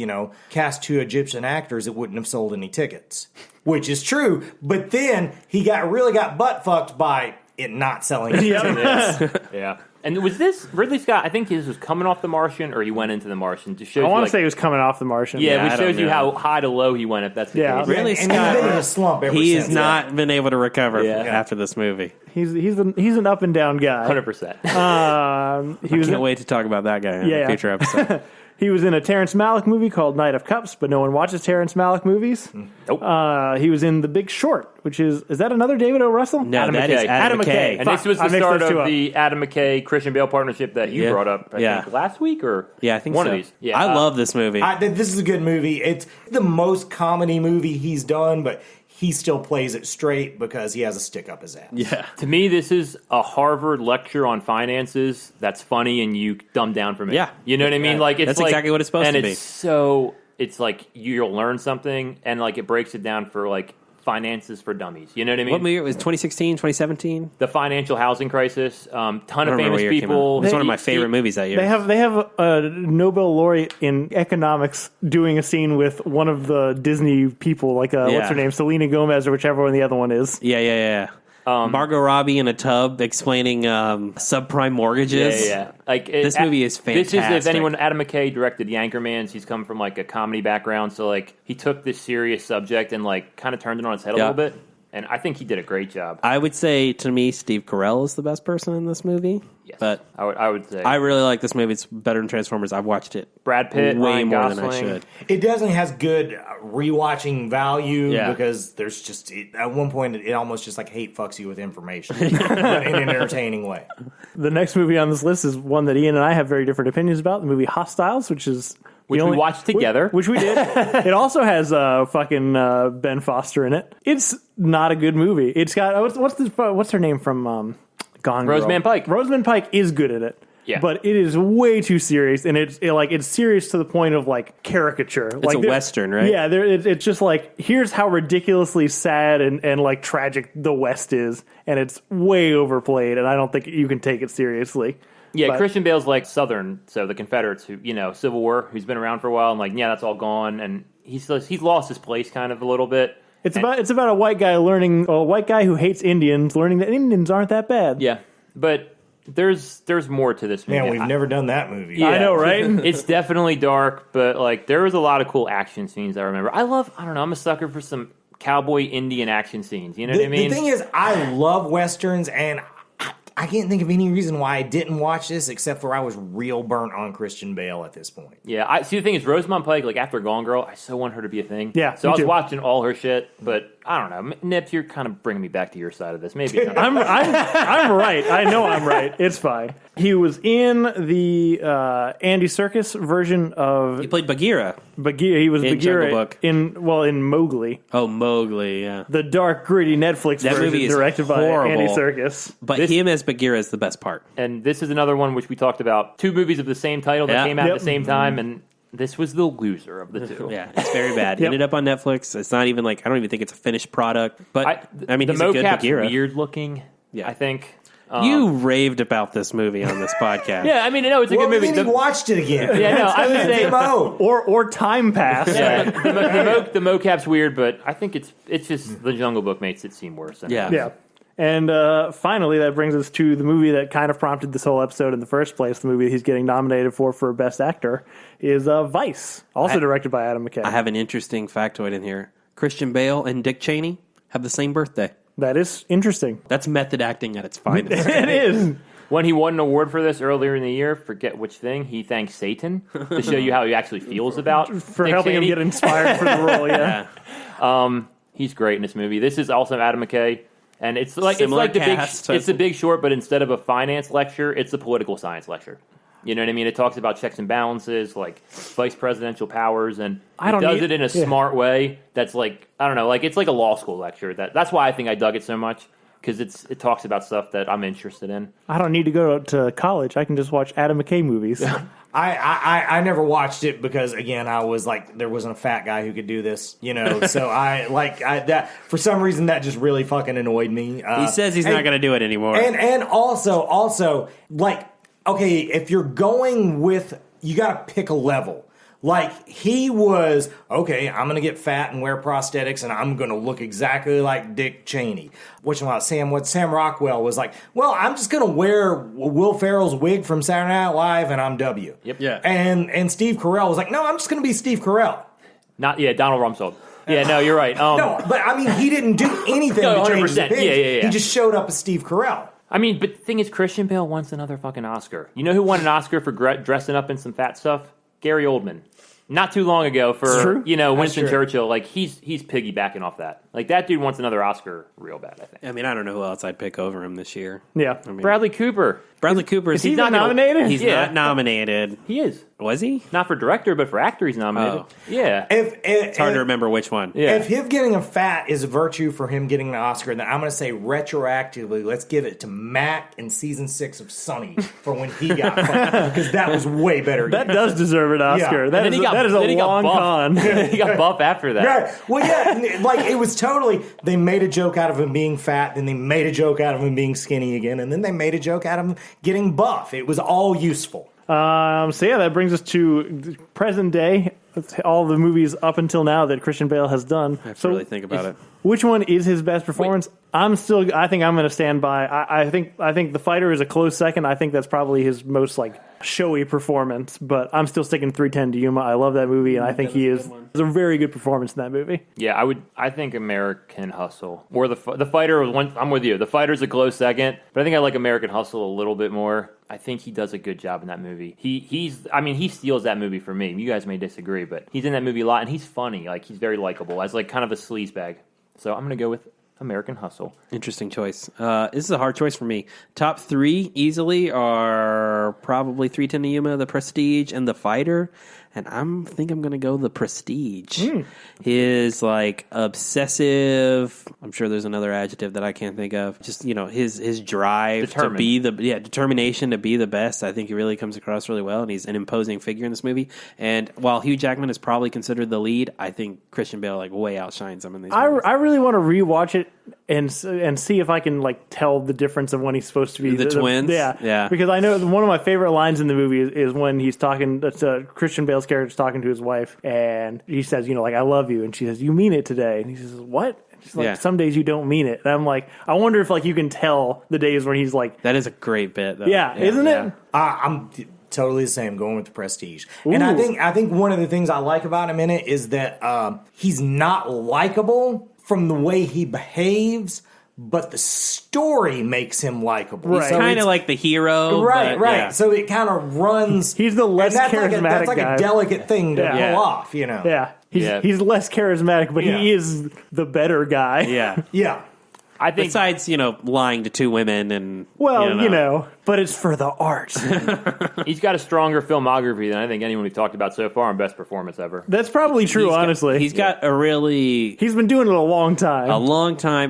Speaker 4: cast 2 Egyptian actors, it wouldn't have sold any tickets, which is true. But then he really got butt fucked by it not selling any tickets.
Speaker 2: Yeah. And was this Ridley Scott? I think this was coming off The Martian, or he went into The Martian. To show
Speaker 3: I
Speaker 2: you,
Speaker 3: want to
Speaker 2: like,
Speaker 3: say he was coming off The Martian.
Speaker 2: yeah,
Speaker 1: I
Speaker 2: which shows
Speaker 1: don't
Speaker 2: you
Speaker 1: know.
Speaker 2: how high to low he went. If that's the
Speaker 3: Yeah.
Speaker 2: case.
Speaker 1: Really,
Speaker 4: And he's been in a slump ever
Speaker 1: He
Speaker 4: since.
Speaker 1: has not been able to recover
Speaker 2: Yeah.
Speaker 1: after this movie.
Speaker 3: He's an up and down guy.
Speaker 2: 100%.
Speaker 3: He was
Speaker 1: Can't wait to talk about that guy in
Speaker 3: Yeah.
Speaker 1: a future episode.
Speaker 3: He was in a Terrence Malick movie called Knight of Cups, but no one watches Terrence Malick movies.
Speaker 2: Nope.
Speaker 3: He was in The Big Short, which is that another David O. Russell?
Speaker 1: No,
Speaker 2: Adam
Speaker 1: that is
Speaker 2: McKay.
Speaker 1: Adam McKay.
Speaker 2: And this was
Speaker 3: I
Speaker 2: the
Speaker 3: mixed
Speaker 2: start
Speaker 3: those two
Speaker 2: of
Speaker 3: up.
Speaker 2: the Adam McKay Christian Bale partnership that you
Speaker 1: Yeah.
Speaker 2: brought up. I
Speaker 1: Yeah.
Speaker 2: think last week or
Speaker 1: Yeah, I think
Speaker 2: one
Speaker 1: so.
Speaker 2: of these. Yeah,
Speaker 1: I love this movie.
Speaker 4: This is a good movie. It's the most comedy movie he's done, but he still plays it straight because he has a stick up his ass.
Speaker 1: yeah.
Speaker 2: To me, this is a Harvard lecture on finances that's funny and you dumb down from it.
Speaker 1: Yeah.
Speaker 2: You know what I mean? Like it's
Speaker 1: That's
Speaker 2: like,
Speaker 1: exactly what it's supposed
Speaker 2: and
Speaker 1: to be.
Speaker 2: It's like you'll learn something and like it breaks it down for like finances for dummies. You know what I mean?
Speaker 1: What movie? It was 2016, 2017?
Speaker 2: The financial housing crisis. Ton
Speaker 1: I
Speaker 2: of
Speaker 1: don't remember
Speaker 2: famous
Speaker 1: what year it came out.
Speaker 2: people.
Speaker 1: It was one of my favorite movies that year.
Speaker 3: They have a Nobel laureate in economics doing a scene with one of the Disney people, like what's her name, Selena Gomez or whichever one the other one is.
Speaker 1: Yeah. Margot Robbie in a tub explaining subprime mortgages.
Speaker 2: Yeah. Like
Speaker 1: This movie is
Speaker 2: This is if
Speaker 1: fantastic.
Speaker 2: anyone. Adam McKay directed The Anchormans. He's come from like a comedy background, so like he took this serious subject and like kind of turned it on its head a
Speaker 1: Yeah.
Speaker 2: little bit. And I think he did a great job.
Speaker 1: I would say, to me, Steve Carell is the best person in this movie.
Speaker 2: Yes,
Speaker 1: But
Speaker 2: I would say
Speaker 1: I really like this movie. It's better than Transformers. I've watched it
Speaker 2: Brad Pitt,
Speaker 1: way
Speaker 2: Ryan
Speaker 1: more
Speaker 2: Gosling.
Speaker 1: than I should.
Speaker 4: It definitely has good rewatching value
Speaker 1: Yeah.
Speaker 4: because there's just at one point it almost just like hate fucks you with information but in an entertaining way.
Speaker 3: The next movie on this list is one that Ian and I have very different opinions about, the movie Hostiles, which is...
Speaker 2: Which we watched together.
Speaker 3: Which we did. It also has fucking Ben Foster in it. It's not a good movie. It's got... What's her name from Gone Girl?
Speaker 2: Rosamund Pike.
Speaker 3: Rosamund Pike is good at it.
Speaker 2: Yeah.
Speaker 3: But it is way too serious, and it's serious to the point of like caricature.
Speaker 1: It's a Western, right?
Speaker 3: Yeah, it's just like, here's how ridiculously sad and like tragic the West is, and it's way overplayed, and I don't think you can take it seriously.
Speaker 2: Yeah,
Speaker 3: But-
Speaker 2: Christian Bale's like Southern, so the Confederates, who Civil War, who's been around for a while, and like that's all gone, and he's lost his place kind of a little bit.
Speaker 3: It's about a white guy who hates Indians learning that Indians aren't that bad.
Speaker 2: Yeah, but there's more to this movie.
Speaker 4: Man, we've never done that movie.
Speaker 2: Yeah.
Speaker 3: I know, right?
Speaker 2: It's definitely dark, but like there was a lot of cool action scenes I remember. I don't know, I'm a sucker for some cowboy Indian action scenes. You know what I mean?
Speaker 4: The thing is, I love Westerns, and I can't think of any reason why I didn't watch this except for I was real burnt on Christian Bale at this point.
Speaker 2: Yeah, see the thing is, Rosamund Pike, like after Gone Girl, I so want her to be a thing.
Speaker 3: Yeah,
Speaker 2: so
Speaker 3: me
Speaker 2: I was
Speaker 3: too.
Speaker 2: watching all her shit, but I don't know, Nips, you're kind of bringing me back to your side of this. Maybe it's not.
Speaker 3: I'm right. I know I'm right. It's fine. He was in the Andy Serkis version of
Speaker 1: He played Bagheera.
Speaker 3: Bagheera. He was
Speaker 1: In
Speaker 3: Bagheera
Speaker 1: Jungle Book.
Speaker 3: in Mowgli,
Speaker 1: Oh, Mowgli, yeah.
Speaker 3: the dark, gritty Netflix
Speaker 1: That
Speaker 3: version
Speaker 1: movie is
Speaker 3: directed by
Speaker 1: horrible.
Speaker 3: Andy Serkis.
Speaker 1: But him as Bagheera is the best part.
Speaker 2: And this is another one which we talked about. 2 movies of the same title that
Speaker 1: Yeah.
Speaker 2: came out
Speaker 3: Yep.
Speaker 2: at the same time, and this was the loser of the two.
Speaker 1: Yeah, it's very bad.
Speaker 3: Yep.
Speaker 1: Ended up on Netflix. It's not even like, I don't even think it's a finished product. But, I mean,
Speaker 2: the
Speaker 1: he's a good
Speaker 2: mocap's
Speaker 1: Bagheera.
Speaker 2: weird looking.
Speaker 1: Yeah.
Speaker 2: I think.
Speaker 1: You raved about this movie on this podcast.
Speaker 2: Yeah, I mean, no, it's a
Speaker 4: Well,
Speaker 2: good movie.
Speaker 4: then he watched it again.
Speaker 2: Yeah, no, I would say
Speaker 4: MO.
Speaker 3: Or Time Pass.
Speaker 2: yeah, the mocap's weird, but I think it's just the Jungle Book makes it seem worse.
Speaker 1: Yeah.
Speaker 3: Yeah. And finally, that brings us to the movie that kind of prompted this whole episode in the first place. The movie he's getting nominated for Best Actor is Vice, also directed by Adam McKay.
Speaker 1: I have an interesting factoid in here. Christian Bale and Dick Cheney have the same birthday.
Speaker 3: That is interesting.
Speaker 1: That's method acting at its finest.
Speaker 3: It is.
Speaker 2: When he won an award for this earlier in the year, forget which thing, he thanked Satan to show you how he actually feels about
Speaker 3: For
Speaker 2: Dick
Speaker 3: helping
Speaker 2: Cheney.
Speaker 3: him get inspired for the role, yeah.
Speaker 2: He's great in this movie. This is also Adam McKay, and it's like
Speaker 1: Similar
Speaker 2: the
Speaker 1: cast,
Speaker 2: big, it's the Big Short, but instead of a finance lecture, it's a political science lecture. You know what I mean? It talks about checks and balances, like vice presidential powers, and
Speaker 3: I don't
Speaker 2: it does
Speaker 3: need-
Speaker 2: it in a
Speaker 3: yeah.
Speaker 2: smart way. That's like, I don't know, like it's like a law school lecture. That's why I think I dug it so much, because it talks about stuff that I'm interested in.
Speaker 3: I don't need to go to college. I can just watch Adam McKay movies.
Speaker 4: I never watched it because again I was like there wasn't a fat guy who could do this, you know. So that for some reason that just really fucking annoyed me.
Speaker 1: He says he's not going to do it anymore.
Speaker 4: And also like okay, if you're going with you got to pick a level. Like he was okay. I'm gonna get fat and wear prosthetics, and I'm gonna look exactly like Dick Cheney. Sam Rockwell was like, well, I'm just gonna wear Will Ferrell's wig from Saturday Night Live, and I'm W.
Speaker 2: Yep.
Speaker 1: Yeah.
Speaker 4: And Steve Carell was like, no, I'm just gonna be Steve Carell.
Speaker 2: Donald Rumsfeld. Yeah, no, you're right.
Speaker 4: No, but I mean, he didn't do anything
Speaker 2: No,
Speaker 4: to change his
Speaker 2: 100%.
Speaker 4: opinion.
Speaker 2: Yeah.
Speaker 4: He just showed up as Steve Carell.
Speaker 2: I mean, but the thing is, Christian Bale wants another fucking Oscar. You know who won an Oscar for dressing up in some fat stuff? Gary Oldman. Not too long ago for, Winston
Speaker 4: true.
Speaker 2: Churchill. Like, he's piggybacking off that. Like, that dude wants another Oscar real bad, I think.
Speaker 1: I mean, I don't know who else I'd pick over him this year.
Speaker 3: Yeah.
Speaker 1: I mean,
Speaker 2: Bradley Cooper.
Speaker 1: Bradley Cooper
Speaker 3: Is he
Speaker 2: not gonna-
Speaker 3: nominated?
Speaker 1: He's
Speaker 2: Yeah.
Speaker 1: not nominated.
Speaker 2: He is.
Speaker 1: Was he?
Speaker 2: Not for director, but for actor he's nominated.
Speaker 1: Oh.
Speaker 2: Yeah.
Speaker 1: It's hard to remember which one.
Speaker 2: Yeah.
Speaker 4: If him getting a fat is a virtue for him getting an Oscar, then I'm going to say retroactively, let's give it to Matt in season 6 of Sunny for when he got fat, because that was way better.
Speaker 3: That does deserve an Oscar.
Speaker 4: Yeah.
Speaker 3: That
Speaker 2: And
Speaker 3: is
Speaker 2: then
Speaker 3: that is a
Speaker 2: then he got
Speaker 3: long
Speaker 2: buff.
Speaker 3: con.
Speaker 2: He got buff after that.
Speaker 4: Right. Well, yeah, like it was totally. They made a joke out of him being fat, then they made a joke out of him being skinny again, and then they made a joke out of him getting buff. It was all useful.
Speaker 3: So yeah, that brings us to present day. All the movies up until now that Christian Bale has done.
Speaker 1: I have to really think about it.
Speaker 3: Which one is his best performance? I think I'm going to stand by. I think The Fighter is a close second. I think that's probably his most like showy performance. But I'm still sticking 310 to Yuma. I love that movie, and I think he is a very good performance in that movie.
Speaker 2: Yeah, I think American Hustle or the Fighter was one. I'm with you. The Fighter's a close second, but I think I like American Hustle a little bit more. I think he does a good job in that movie. He steals that movie for me. You guys may disagree, but he's in that movie a lot, and he's funny. Like he's very likable as like kind of a sleazebag. So I'm gonna go with American Hustle.
Speaker 1: Interesting choice. This is a hard choice for me. Top 3 easily are probably 3:10 to Yuma, The Prestige, and The Fighter. And think I'm going to go The Prestige. His like obsessive. I'm sure there's another adjective that I can't think of. Just his drive to be determination to be the best. I think he really comes across really well, and he's an imposing figure in this movie. And while Hugh Jackman is probably considered the lead, I think Christian Bale like way outshines him in these movies.
Speaker 3: I really want to rewatch it and see if I can like tell the difference of when he's supposed to be
Speaker 1: the twins.
Speaker 3: Yeah. Because I know one of my favorite lines in the movie is when he's talking. Christian Bale's character's talking to his wife, and he says, like, I love you, and she says, you mean it today, and he says, what? And she's like, some days you don't mean it, and I'm like, I wonder if like you can tell the days where he's like,
Speaker 1: that is a great bit, though.
Speaker 3: Isn't it?
Speaker 4: I'm totally the same, going with The Prestige.
Speaker 3: Ooh.
Speaker 4: And I think one of the things I like about him in it is that he's not likable from the way he behaves, but the story makes him likable.
Speaker 3: Right.
Speaker 1: He's kind of like the hero.
Speaker 4: Right.
Speaker 1: Yeah.
Speaker 4: So it kind of runs.
Speaker 3: He's the less charismatic
Speaker 4: That's like
Speaker 3: guy.
Speaker 4: a delicate thing to
Speaker 1: Yeah.
Speaker 4: pull off,
Speaker 3: Yeah. He's less charismatic, but he is the better guy.
Speaker 1: Yeah.
Speaker 4: Yeah.
Speaker 2: I think
Speaker 1: Besides, lying to 2 women and
Speaker 3: but it's for the art.
Speaker 2: he's got a stronger filmography than I think anyone we've talked about so far, and best performance ever.
Speaker 3: That's probably true, honestly.
Speaker 1: He's got a really
Speaker 3: He's been doing it a long time.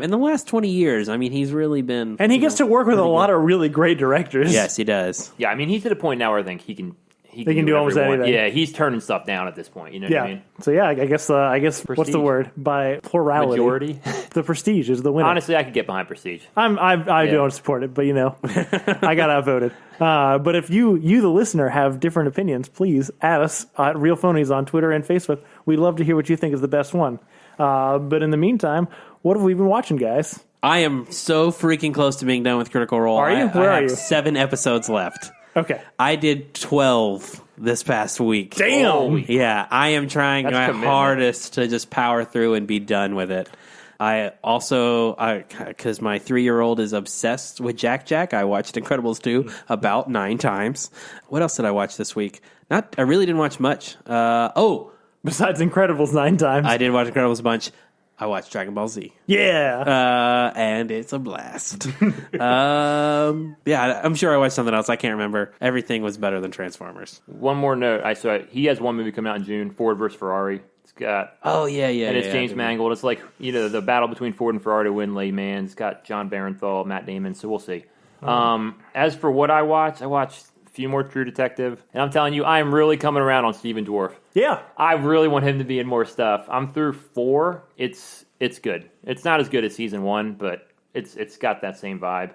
Speaker 1: in the last 20 years. I mean, he's really been,
Speaker 3: And he gets to work with a lot of really great directors.
Speaker 1: Yes, he does.
Speaker 2: Yeah, I mean, he's at a point now where I think he can
Speaker 3: can do
Speaker 2: whatever
Speaker 3: almost
Speaker 2: he wants.
Speaker 3: anything.
Speaker 2: Yeah, he's turning stuff down at this point. You know what I mean?
Speaker 3: So I guess what's
Speaker 2: Prestige.
Speaker 3: the word? By plurality.
Speaker 2: Majority.
Speaker 3: The Prestige is the winner.
Speaker 2: Honestly, I could get behind Prestige.
Speaker 3: I don't support it, but I got outvoted. But if you the listener have different opinions, please add us at Real Phonies on Twitter and Facebook. We'd love to hear what you think is the best one. But in the meantime, what have we been watching, guys?
Speaker 1: I am so freaking close to being done with Critical Role.
Speaker 3: Are you? Where
Speaker 1: I
Speaker 3: are
Speaker 1: have
Speaker 3: you?
Speaker 1: 7 episodes left.
Speaker 3: Okay.
Speaker 1: I did 12 this past week.
Speaker 3: Damn.
Speaker 1: Yeah, I am trying
Speaker 2: That's
Speaker 1: my
Speaker 2: commitment.
Speaker 1: hardest to just power through and be done with it. I also, because my 3-year-old is obsessed with Jack, I watched Incredibles 2 about 9 times. What else did I watch this week? I really didn't watch much.
Speaker 3: Besides Incredibles 9 times.
Speaker 1: I did watch Incredibles a bunch. I watched Dragon Ball Z.
Speaker 3: Yeah.
Speaker 1: And it's a blast. I'm sure I watched something else. I can't remember. Everything was better than Transformers.
Speaker 2: One more note. He has one movie coming out in June, Ford vs. Ferrari. It's got...
Speaker 1: Oh, yeah.
Speaker 2: And it's James Mangold. It's like, the battle between Ford and Ferrari to win Le Mans. It's got John Barenthal, Matt Damon, so we'll see. As for what I watched a few more True Detective. And I'm telling you, I am really coming around on Stephen Dwarf.
Speaker 3: Yeah.
Speaker 2: I really want him to be in more stuff. I'm through 4. It's good. It's not as good as season 1, but it's got that same vibe.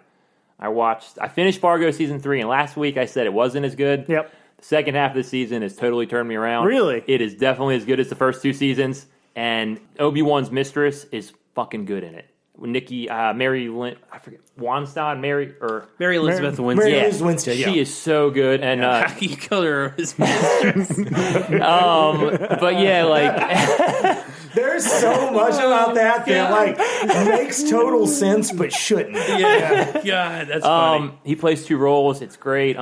Speaker 2: I finished Fargo season 3, and last week I said it wasn't as good.
Speaker 3: Yep.
Speaker 2: The second half of the season has totally turned me around.
Speaker 3: Really?
Speaker 2: It is definitely as good as the first 2 seasons, and Obi-Wan's mistress is fucking good in it. Mary Lynn, I forget, Weinstein, Mary
Speaker 1: Elizabeth Winstead.
Speaker 4: Mary Elizabeth Winstead,
Speaker 2: She is so good, and
Speaker 1: You call her his mistress.
Speaker 2: but yeah, like
Speaker 4: There's so much about that makes total sense, but shouldn't.
Speaker 1: Yeah, God, that's funny.
Speaker 2: he plays 2 roles. It's great.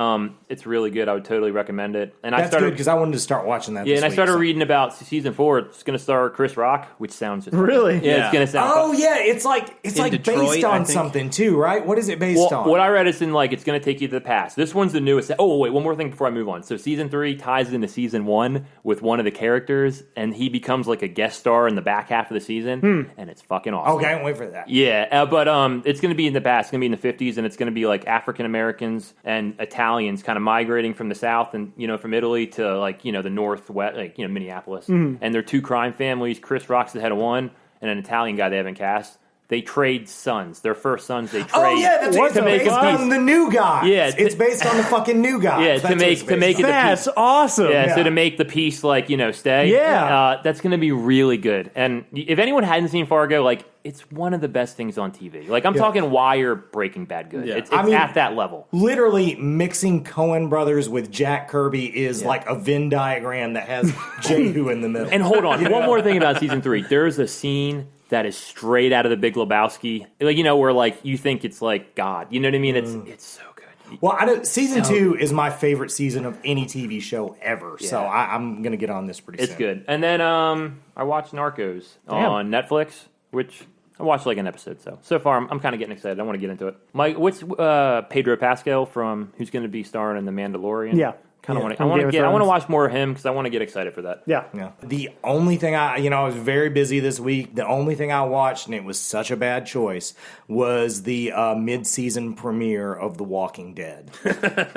Speaker 2: It's really good. I would totally recommend it. And
Speaker 4: That's good because I wanted to start watching that.
Speaker 2: Yeah,
Speaker 4: this
Speaker 2: and I
Speaker 4: week,
Speaker 2: started reading about season 4. It's going to star Chris Rock, which sounds just
Speaker 3: Really?
Speaker 2: Yeah, it's going to sound.
Speaker 4: Oh yeah, it's like
Speaker 1: Detroit,
Speaker 4: based
Speaker 1: I
Speaker 4: on
Speaker 1: think.
Speaker 4: something too, right? What is it based on?
Speaker 2: What I read is it's going to take you to the past. This one's the newest. Oh wait, one more thing before I move on. So season 3 ties into season 1 with one of the characters, and he becomes like a guest star in the back half of the season, and it's fucking awesome.
Speaker 4: Okay, I can't wait for that.
Speaker 2: Yeah, but it's going to be in the past. It's going to be in the 50s, and it's going to be like African Americans and Italians kind of migrating from the South and from Italy to the Northwest, Minneapolis. And they're 2 crime families. Chris Rock's the head of one, and an Italian guy they haven't cast. They trade sons. Their first sons they trade.
Speaker 4: Oh yeah, that's
Speaker 2: to make
Speaker 4: based
Speaker 2: a piece.
Speaker 4: on the new guy.
Speaker 2: Yeah,
Speaker 4: it's based on the fucking new guy.
Speaker 2: Yeah, to make it the
Speaker 3: That's
Speaker 2: piece.
Speaker 3: awesome.
Speaker 2: Yeah,
Speaker 4: Yeah.
Speaker 2: so to make the piece stay.
Speaker 3: Yeah.
Speaker 2: That's going to be really good. And if anyone hadn't seen Fargo, it's one of the best things on TV. I'm talking Wire, Breaking Bad good.
Speaker 1: Yeah.
Speaker 2: It's
Speaker 4: I mean,
Speaker 2: at that level.
Speaker 4: Literally mixing Coen Brothers with Jack Kirby is like a Venn diagram that has Jehu in the middle.
Speaker 2: And hold on, one more thing about season 3. There's a scene that is straight out of The Big Lebowski. Where you think it's like God. You know what I mean? It's so good.
Speaker 4: Well, season 2 is my favorite season of any TV show ever. So I'm going to get on this pretty soon.
Speaker 2: It's good. And then I watched Narcos on Netflix, which I watched like an episode, so far I'm kind of getting excited. I want to get into it. Mike, what's Pedro Pascal from who's going to be starring in The Mandalorian?
Speaker 3: Yeah.
Speaker 2: Kind of want to.
Speaker 3: From Game of
Speaker 2: I want to
Speaker 3: Thrones.
Speaker 2: watch more of him because I want to get excited for that.
Speaker 3: Yeah.
Speaker 4: Yeah. The only thing I was very busy this week. The only thing I watched, and it was such a bad choice, was the mid-season premiere of The Walking Dead.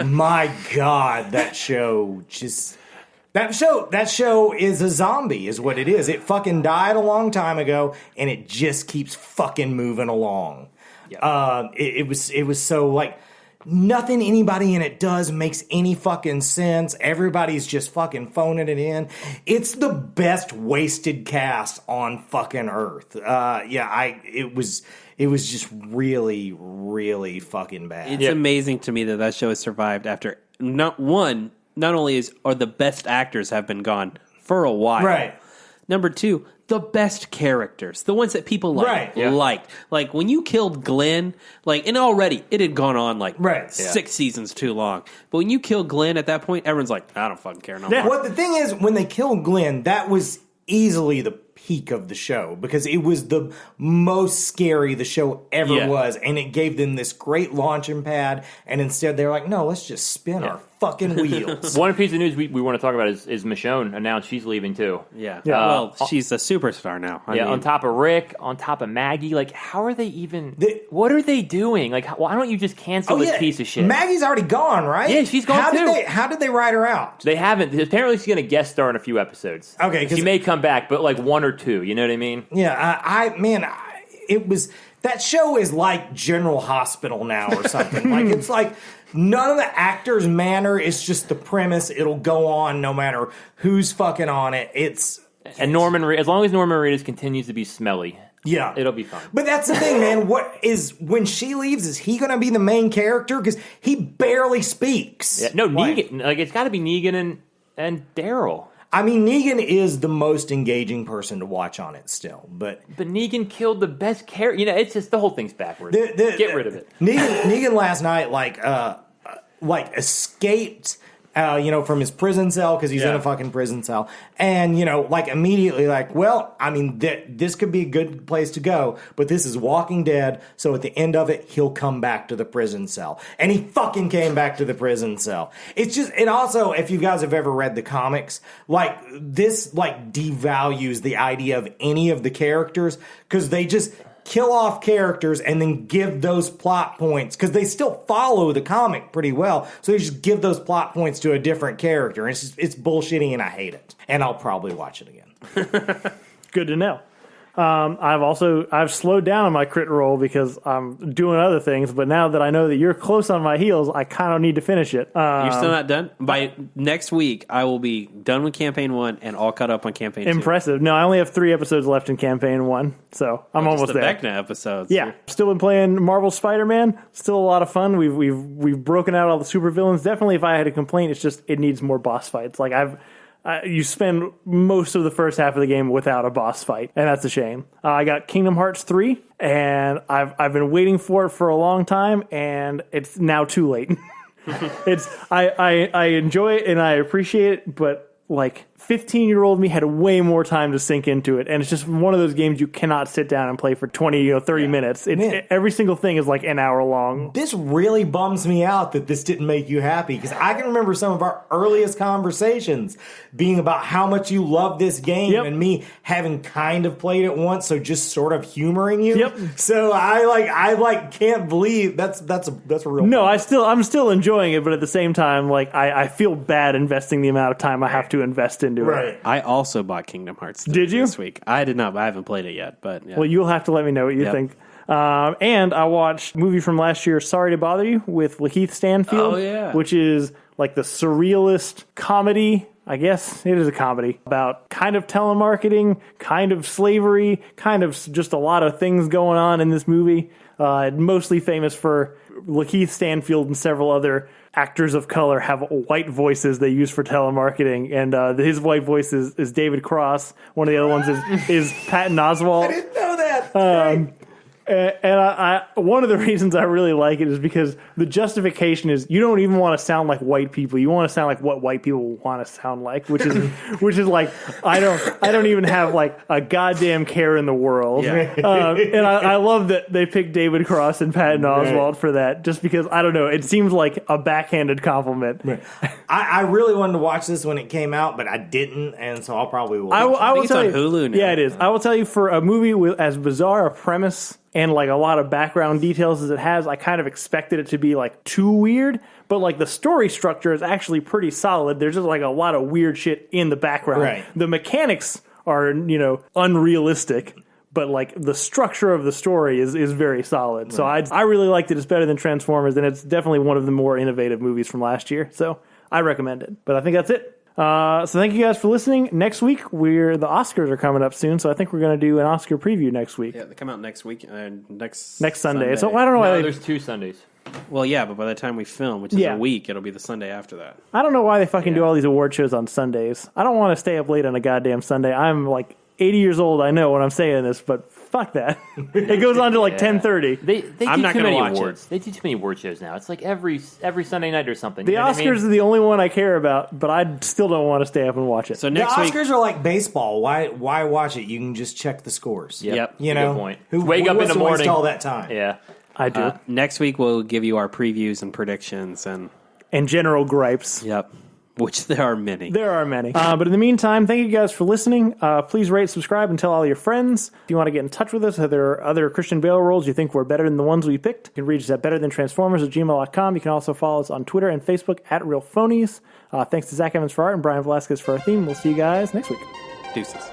Speaker 4: My God, that show just. That show is a zombie, is what it is. It fucking died a long time ago, and it just keeps fucking moving along.
Speaker 2: Yeah.
Speaker 4: It was so like. Nothing anybody in it does makes any fucking sense. Everybody's just fucking phoning it in. It's the best wasted cast on fucking earth. It was just really, really fucking bad.
Speaker 1: It's amazing to me that show has survived after not only are the best actors have been gone for a while.
Speaker 4: Right.
Speaker 1: Number two, the best characters, the ones that people liked. Like when you killed Glenn, and already it had gone on 6 seasons too long. But when you killed Glenn at that point, everyone's like, I don't fucking care no more.
Speaker 4: Well, the thing is, when they killed Glenn, that was easily the peak of the show because it was the most scary the show ever was, and it gave them this great launching pad. And instead, they're like, "No, let's just spin our fucking wheels."
Speaker 2: One piece of news we want to talk about is Michonne announced she's leaving too.
Speaker 1: Yeah. Well, she's a superstar now. I mean,
Speaker 2: on top of Rick, on top of Maggie. How are they even? What are they doing? Why don't you just cancel this piece of shit?
Speaker 4: Maggie's already gone, right?
Speaker 2: Yeah, she's gone too.
Speaker 4: How did they write her out?
Speaker 2: They haven't. Apparently, she's going to guest star in a few episodes.
Speaker 4: Okay,
Speaker 2: she may come back, but 1 or 2. You know what I mean?
Speaker 4: Yeah, it was that show is like General Hospital now or something. It's like none of the actors matter. It's just the premise. It'll go on no matter who's fucking on it.
Speaker 2: And Norman Reedus, as long as Norman Reedus continues to be smelly, it'll be fun.
Speaker 4: But that's the thing, man. When she leaves, is he going to be the main character? Because he barely speaks.
Speaker 2: Yeah, no, Negan. It's got to be Negan and Daryl.
Speaker 4: I mean, Negan is the most engaging person to watch on it still, but
Speaker 2: Negan killed the best character. It's just the whole thing's backwards. Get rid of it.
Speaker 4: Negan last night, escaped. From his prison cell because he's in a fucking prison cell, and immediately, this could be a good place to go, but this is Walking Dead, so at the end of it, he'll come back to the prison cell, and he fucking came back to the prison cell. It's just, and also, if you guys have ever read the comics, this devalues the idea of any of the characters because they just kill off characters and then give those plot points because they still follow the comic pretty well. So they just give those plot points to a different character. And it's bullshitty and I hate it. And I'll probably watch it again.
Speaker 3: Good to know. I've slowed down on my crit roll because I'm doing other things, but now that I know that you're close on my heels, I kind of need to finish it.
Speaker 1: You're still not done? By next week, I will be done with Campaign 1 and all caught up on Campaign 2.
Speaker 3: Impressive. No, I only have 3 episodes left in Campaign 1, so I'm almost there.
Speaker 1: Vecna episodes.
Speaker 3: Yeah. Still been playing Marvel Spider-Man. Still a lot of fun. We've broken out all the supervillains. Definitely, if I had a complaint, it's just it needs more boss fights. You spend most of the first half of the game without a boss fight, and that's a shame. I got Kingdom Hearts 3, and I've been waiting for it for a long time, and it's now too late. I enjoy it and I appreciate it, but 15-year-old me had way more time to sink into it, and it's just one of those games you cannot sit down and play for 20, 30 minutes. Every single thing is an hour long.
Speaker 4: This really bums me out that this didn't make you happy, because I can remember some of our earliest conversations being about how much you love this game, and me having kind of played it once, so just sort of humoring you.
Speaker 3: Yep.
Speaker 4: So I can't believe that's a real
Speaker 3: No,
Speaker 4: problem.
Speaker 3: I'm still enjoying it, but at the same time, I feel bad investing the amount of time I have to invest into it.
Speaker 1: I also bought Kingdom Hearts 3
Speaker 3: Did you?
Speaker 1: this week. I did not. I haven't played it yet, but yeah.
Speaker 3: Well, you'll have to let me know what you think. And I watched a movie from last year, Sorry to Bother You, with Lakeith Stanfield.
Speaker 1: Oh, yeah.
Speaker 3: Which is the surrealist comedy. I guess it is a comedy about kind of telemarketing, kind of slavery, kind of just a lot of things going on in this movie. Mostly famous for Lakeith Stanfield and several other actors of color have white voices they use for telemarketing, and his white voice is David Cross. One of the other ones is Patton Oswalt.
Speaker 4: I didn't know that.
Speaker 3: And I one of the reasons I really like it is because the justification is you don't even want to sound like white people. You want to sound like what white people want to sound like, which is like I don't even have like a goddamn care in the world.
Speaker 1: Yeah.
Speaker 3: And I love that they picked David Cross and Patton Oswalt for that, just because I don't know. It seems like a backhanded compliment.
Speaker 4: I really wanted to watch this when it came out, but I didn't, and so I'll probably will.
Speaker 3: I will
Speaker 1: it's
Speaker 3: tell
Speaker 1: on
Speaker 3: you,
Speaker 1: Hulu now.
Speaker 3: Yeah, it is. I will tell you, for a movie with as bizarre a premise and like a lot of background details as it has, I kind of expected it to be like too weird, but like the story structure is actually pretty solid. There's just like a lot of weird shit in the background.
Speaker 4: Right.
Speaker 3: The mechanics are, unrealistic, but like the structure of the story is very solid. So I really liked it. It's better than Transformers, and it's definitely one of the more innovative movies from last year. So I recommend it. But I think that's it. So thank you guys for listening. Next week, the Oscars are coming up soon, so I think we're going to do an Oscar preview next week.
Speaker 1: Yeah, they come out next week, next
Speaker 3: Sunday. So I don't know why
Speaker 2: No, there's 2 Sundays.
Speaker 1: Well, yeah, but by the time we film, which is a week, it'll be the Sunday after that.
Speaker 3: I don't know why they fucking do all these award shows on Sundays. I don't want to stay up late on a goddamn Sunday. I'm like 80 years old, I know when I'm saying this, but fuck that. It goes on to like 10:30.
Speaker 2: They do
Speaker 1: I'm not
Speaker 2: too
Speaker 1: gonna
Speaker 2: many
Speaker 1: watch
Speaker 2: awards. They do too many award shows now. It's like every Sunday night or something.
Speaker 3: The
Speaker 2: You know what I
Speaker 3: Oscars
Speaker 2: mean?
Speaker 3: are the only one I care about, but I still don't want to stay up and watch it.
Speaker 1: So
Speaker 4: The
Speaker 1: next week,
Speaker 4: Oscars are like baseball. Why watch it? You can just check the scores.
Speaker 1: Yep.
Speaker 4: You
Speaker 2: Good
Speaker 4: know,
Speaker 2: point.
Speaker 4: Who
Speaker 2: Wake up in
Speaker 4: wants
Speaker 2: the
Speaker 4: to waste
Speaker 2: morning.
Speaker 4: all that time?
Speaker 2: Yeah.
Speaker 3: I do.
Speaker 1: next week we'll give you our previews and predictions, and
Speaker 3: And general gripes.
Speaker 1: which there are many.
Speaker 3: There are many. But in the meantime, thank you guys for listening. Please rate, subscribe, and tell all your friends. If you want to get in touch with us, if there are other Christian Bale roles you think were better than the ones we picked, you can reach us at betterthantransformers@gmail.com. You can also follow us on Twitter and Facebook @RealPhonies. Thanks to Zach Evans for art and Brian Velasquez for our theme. We'll see you guys next week.
Speaker 1: Deuces.